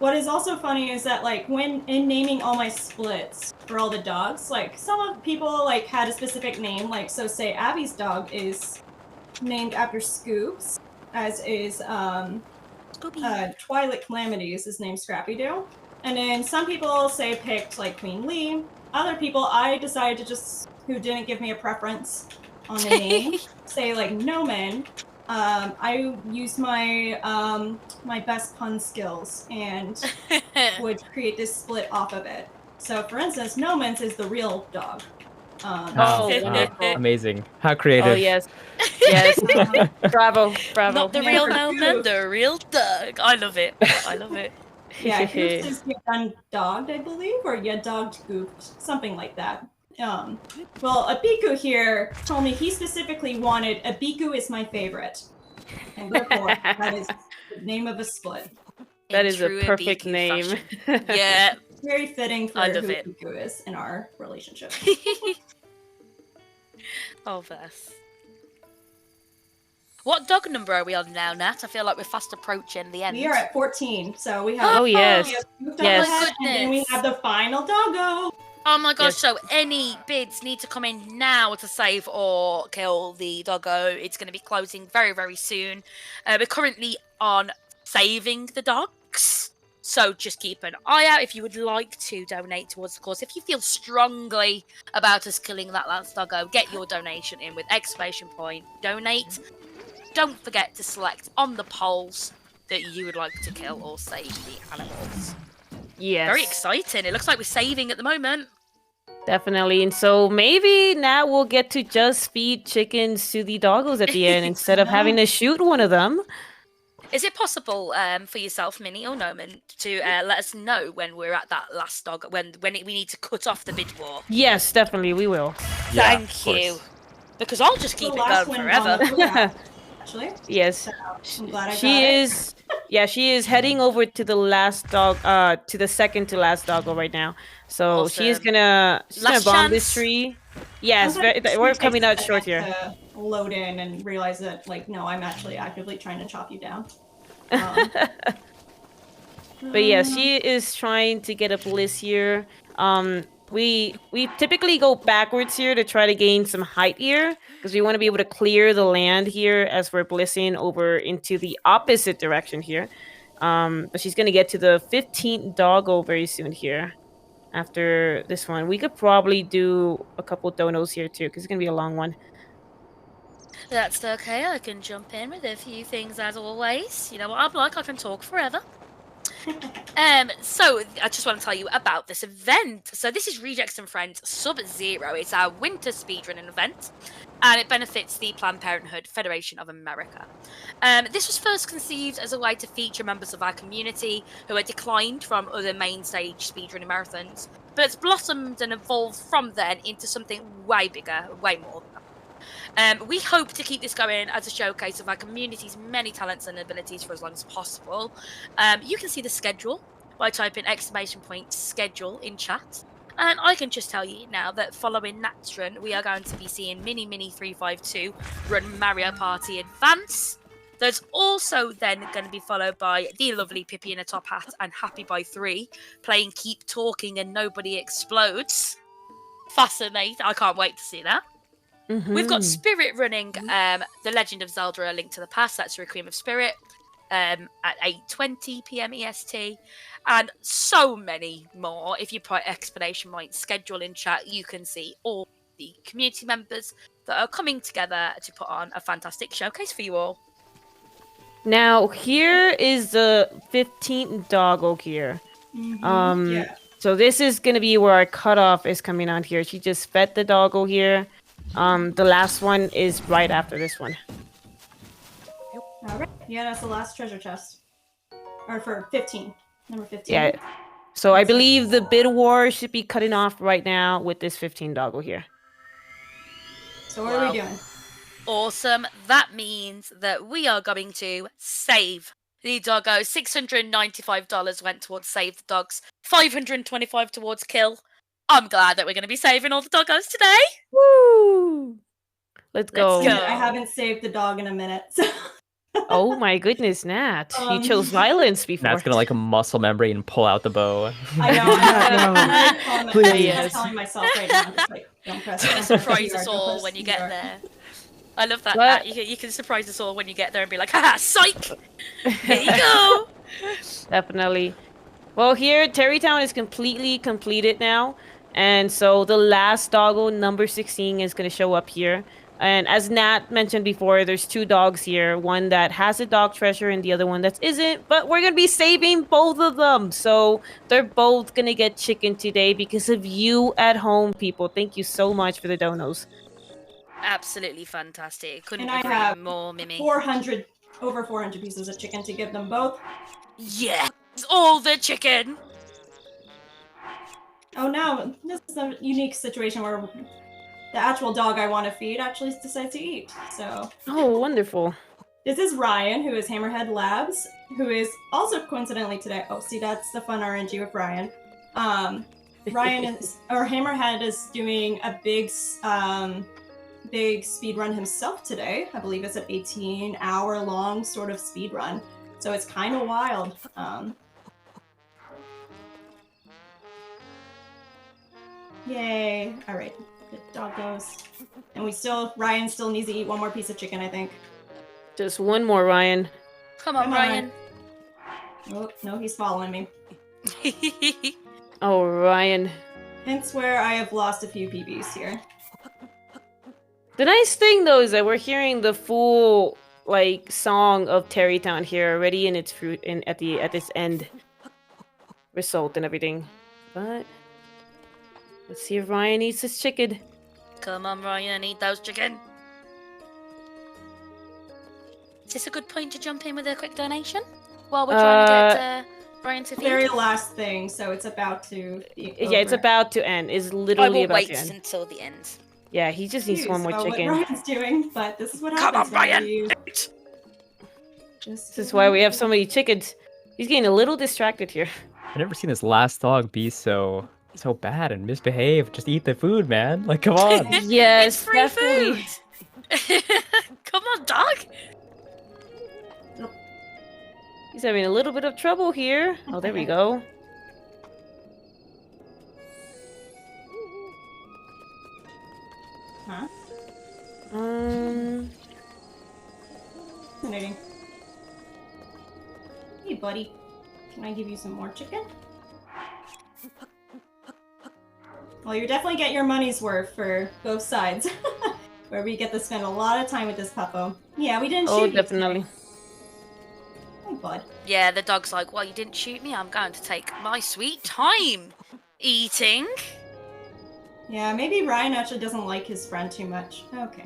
What is also funny is that, like, when in naming all my splits for all the dogs, like, some of people, like, had a specific name. Like, so say Abby's dog is named after Scoops, as is, Twilight Calamity is his name, Scrappy Doo. And then some people say picked, like, Queen Lee. Other people, I decided to just, who didn't give me a preference on the name, say, like, Nomen. I used my my best pun skills and would create this split off of it. So, for instance, Nomen's is the real dog. Oh, wonderful. Amazing. How creative. Oh yes, yes. Bravo, bravo. Not the Yeah, real for Noman, Goose. the real Doug. I love it. I love it. Yeah, Goose is you done dogged, I believe, or you dogged goofed, something like that. Well, Abiku here told me he specifically wanted Abiku is my favorite, and therefore that is the name of a split. That In is a true perfect Ibiku name. fashion. Yeah. Very fitting for I who love it. Abiku is in our relationship. Oh, bless. What dog number are we on now, Nat? I feel like we're fast approaching the end. We are at 14, so we have Oh yes, we have Goofed up yes. ahead, and then we Goodness. have the final doggo. Oh my gosh, Yes. so any bids need to come in now to save or kill the doggo. It's going to be closing very, very soon. We're currently on saving the dogs. So just keep an eye out if you would like to donate towards the cause. If you feel strongly about us killing that last doggo, get your donation in with exclamation point donate. Don't forget to select on the polls that you would like to kill or save the animals. Yes. Very exciting. It looks like we're saving at the moment. Definitely. And so maybe now we'll get to just feed chickens to the doggos at the end instead of having to shoot one of them. Is it possible for yourself, Minnie or Noman, to let us know when we're at that last dog, when we need to cut off the bid war? Yes, definitely, we will. Yeah, of Thank you. course. Because I'll just keep The it last going one forever. on the map, actually. Yes. So I'm glad I got She it. is she is heading over to the last dog to the second to last doggo right now. So she's Awesome. gonna Last bomb this chance. tree. Yes, Sometimes it we're takes coming a out short second here. to load in and realize that, like, no, I'm actually actively trying to chop you down. But yeah, she is trying to get a bliss here. We typically go backwards here to try to gain some height here because we want to be able to clear the land here as we're blissing over into the opposite direction here. But she's gonna get to the 15th doggo very soon here. After this one, we could probably do a couple donos here too because it's gonna be a long one. That's okay. I can jump in with a few things as always. You know what I'm like. I can talk forever. So I just want to tell you about this event. So this is Rejects and Friends Sub-Zero. It's our winter speedrunning event, and it benefits the Planned Parenthood Federation of America. This was first conceived as a way to feature members of our community who had declined from other main stage speedrunning marathons, but it's blossomed and evolved from then into something way bigger, way more than that. We hope to keep this going as a showcase of our community's many talents and abilities for as long as possible. You can see the schedule by typing exclamation point schedule in chat. And I can just tell you now that following Nat's run, we are going to be seeing Mini 352 run Mario Party Advance. There's also then going to be followed by the lovely Pippi in a top hat and Happy by 3 playing Keep Talking and Nobody Explodes. Fascinating. I can't wait to see that. We've got Spirit running The Legend of Zelda: A Link to the Past. That's Requiem of Spirit at 8:20 p.m. EST, and so many more. If you put exclamation point schedule in chat, you can see all the community members that are coming together to put on a fantastic showcase for you all. Now here is the 15th doggo here. Yeah. So this is gonna be where our cutoff is coming on here. She just fed the doggo here. The last one is right after this one. All right. Yeah, that's the last treasure chest. Or for 15. Number 15. Yeah. So I believe the bid war should be cutting off right now with this 15 doggo here. So what are we doing? Awesome. That means that we are going to save the doggo. $695 went towards save the dogs. $525 towards kill. I'm glad that we're going to be saving all the doggos today. Woo! Let's go. go. I haven't saved the dog in a minute. So. Oh my goodness, Nat. You chose violence before. Nat's gonna like a muscle memory and pull out the bow. I know. I'm Please. telling myself right now, just like, don't press. It's going to surprise us all when you get there. I love that. What? Nat. You can surprise us all when you get there and be like, haha, psych! Here you go! Definitely. Well, here, Terrytown is completely completed now. And so the last doggo, number 16, is going to show up here. And as Nat mentioned before, there's 2 dogs here. One that has a dog treasure and the other one that isn't. But we're going to be saving both of them. So they're both going to get chicken today because of you at home, people. Thank you so much for the donos. Absolutely fantastic. Couldn't And I agree have more, Mimi. over 400 pieces of chicken to give them both. Yes, all the chicken. Oh, now this is a unique situation where the actual dog I want to feed actually decides to eat. So Oh, wonderful. this is Ryan, who is Hammerhead Labs, who is also coincidentally today. Oh, see, that's the fun RNG with Ryan. Ryan is, or Hammerhead is doing a big speed run himself today. I believe it's an 18-hour long sort of speed run. So it's kind of wild. Yay! All right, the dog goes, and Ryan still needs to eat one more piece of chicken, I think. Just one more, Ryan. Come on, Come on. Ryan. Oh no, he's following me. Oh, Ryan. Hence where I have lost a few PBs here. The nice thing though is that we're hearing the full like song of Terrytown here already in its fruit at this end result and everything. But let's see if Ryan eats his chicken. Come on, Ryan, eat those chicken. Is this a good point to jump in with a quick donation? While we're trying to get Ryan to feed? Very last thing, so it's about to be Yeah, it's over. about to end. It's I literally will about wait to end. until the end. Yeah, he just needs one more About chicken. What Ryan's doing, but this is what Come happens on, Ryan. when you This is why we have so many chickens. He's getting a little distracted here. I've never seen this last dog be so bad and misbehave. Just eat the food, man. Like, come on. Yes, It's free definitely. food. Come on, dog. He's having a little bit of trouble here. Oh, there we go. Huh? Fascinating. Hey, buddy. Can I give you some more chicken? Well, you definitely get your money's worth for both sides. Where we get to spend a lot of time with this puppo. Yeah, we didn't shoot Oh, you definitely. today. Hey, bud. Yeah, the dog's like, well, you didn't shoot me. I'm going to take my sweet time eating. Yeah, maybe Ryan actually doesn't like his friend too much. Okay.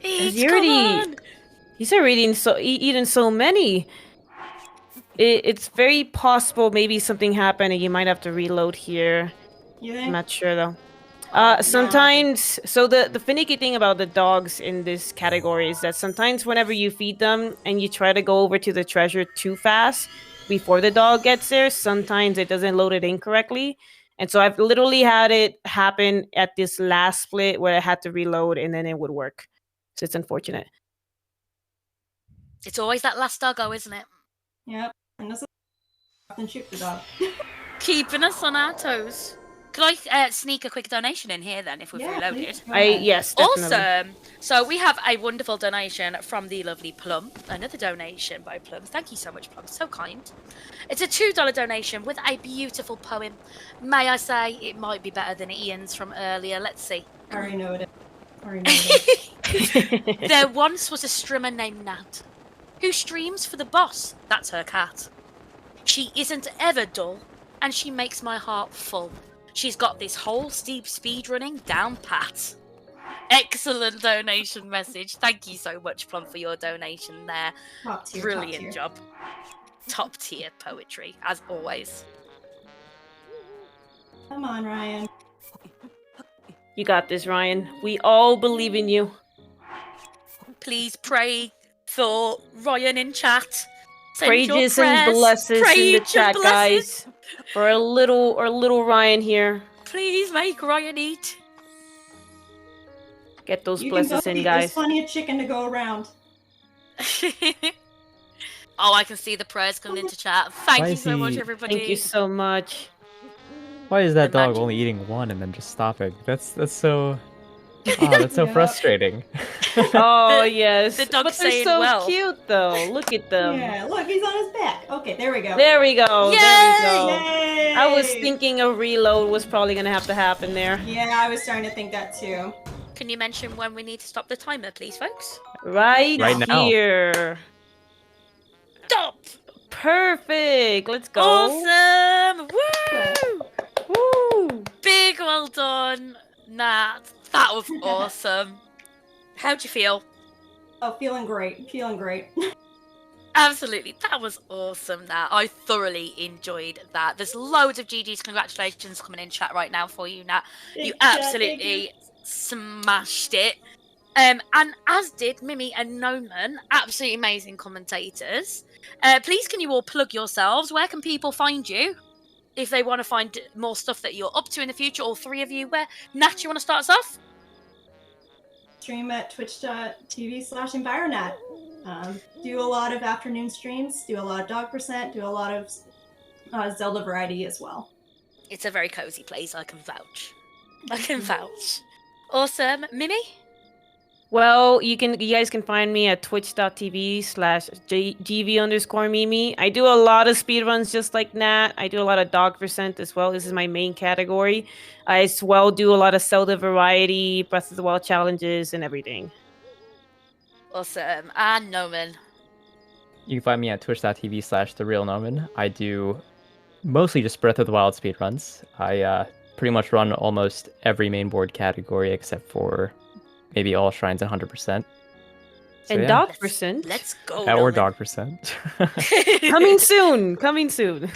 He's already eaten so many. It's very possible maybe something happened and you might have to reload here. You I'm think? not sure though. Sometimes, so the finicky thing about the dogs in this category is that sometimes whenever you feed them and you try to go over to the treasure too fast before the dog gets there, sometimes it doesn't load it in correctly. And so I've literally had it happen at this last split where I had to reload and then it would work. So it's unfortunate. It's always that last doggo, isn't it? Yep. And this is often shoot the dog. Keeping us on our toes. Could I sneak a quick donation in here then if we've reloaded? please, go ahead. Yes, definitely. Awesome. So we have a wonderful donation from the lovely Plum. Another donation by Plum. Thank you so much, Plum. So kind. It's a $2 donation with a beautiful poem. May I say it might be better than Ian's from earlier. Let's see. I already know it. There once was a streamer named Nat who streams for the boss. That's her cat. She isn't ever dull, and she makes my heart full. She's got this whole steep speed running down pat. Excellent donation message. Thank you so much, Plum, for your donation there. Top tier, Brilliant top tier. job. Top tier poetry, as always. Come on, Ryan. You got this, Ryan. We all believe in you. Please pray for Ryan in chat. Send your Praises and prayers. blesses in the Praise and chat, blesses. guys. For our little Ryan here. Please make Ryan eat. Get those You can blesses both in, eat. guys. There's plenty of chicken to go around. Oh, I can see the prayers coming into chat. Thank Why you is so much, he- everybody. Thank you so much. Why is that dog Imagine. only eating one and then just stopping? That's so. That's so Yeah. frustrating. Oh, The- yes. the dog's but they're saying so well. cute, though. Look at them. Yeah, look, he's on his back. Okay, there we go. There we go. Yay! There we go. Yay! I was thinking a reload was probably gonna have to happen there. Yeah, I was starting to think that too. Can you mention when we need to stop the timer, please, folks? Right Right now. here. Stop! Perfect. Let's go. Awesome! Woo! Woo. Big well done, Nat. That was awesome. How'd you feel? Oh, feeling great. Feeling great. Absolutely, that was awesome. Nat, I thoroughly enjoyed that. There's loads of GG's congratulations coming in chat right now for you, Nat. You absolutely smashed it. And as did Mimi and Noman, absolutely amazing commentators. Please, can you all plug yourselves? Where can people find you if they want to find more stuff that you're up to in the future? All three of you. Where Nat, you want to start us off? Stream at twitch.tv/Environat. Do a lot of afternoon streams, do a lot of Dog Percent, do a lot of Zelda variety as well. It's a very cozy place. I can vouch. I can vouch. Awesome, Mimi. Well, you guys can find me at twitch.tv/gv_Mimi. I do a lot of speedruns just like Nat. I do a lot of Dog Percent as well. This is my main category. I as well do a lot of Zelda variety, Breath of the Wild challenges, and everything. Awesome. And Noman. You can find me at twitch.tv/TheRealNoman. I do mostly just Breath of the Wild speedruns. I pretty much run almost every main board category except for maybe all shrines and 100%. So, And yeah. Dog Percent. Let's go. Or Noman. dog percent. Coming soon. Coming soon.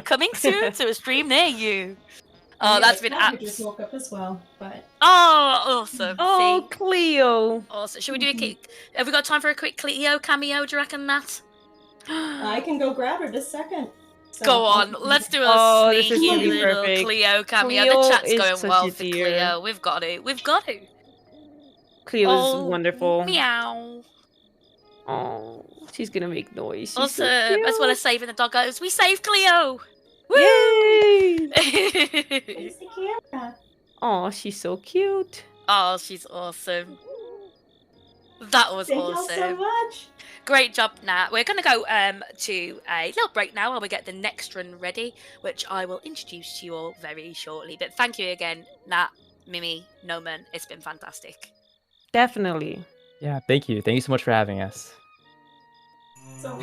Coming soon to a stream near you. Oh, Yeah, that's been I just woke up as well, but Oh, awesome. Oh, See? Cleo. Awesome. Should we do a quick... Have we got time for a quick Cleo cameo, do you reckon, Nat? I can go grab her this second. So, Go on, let's do a Oh, this is sneaky gonna be little perfect. Cleo cameo. Cleo The chat's is going such well a for dear. Cleo. We've got to. We've got to. Cleo is Oh, wonderful. Meow. Oh, she's gonna make noise. She's Awesome. so As well as cute. saving the doggos, we saved Cleo. Yay! Where's the camera? Oh, she's so cute. Oh, she's awesome. That was Thank y'all so awesome. much. Great job, Nat. We're going to go to a little break now while we get the next run ready, which I will introduce to you all very shortly. But thank you again, Nat, Mimi, Noman. It's been fantastic. Definitely. Yeah, thank you. Thank you so much for having us. So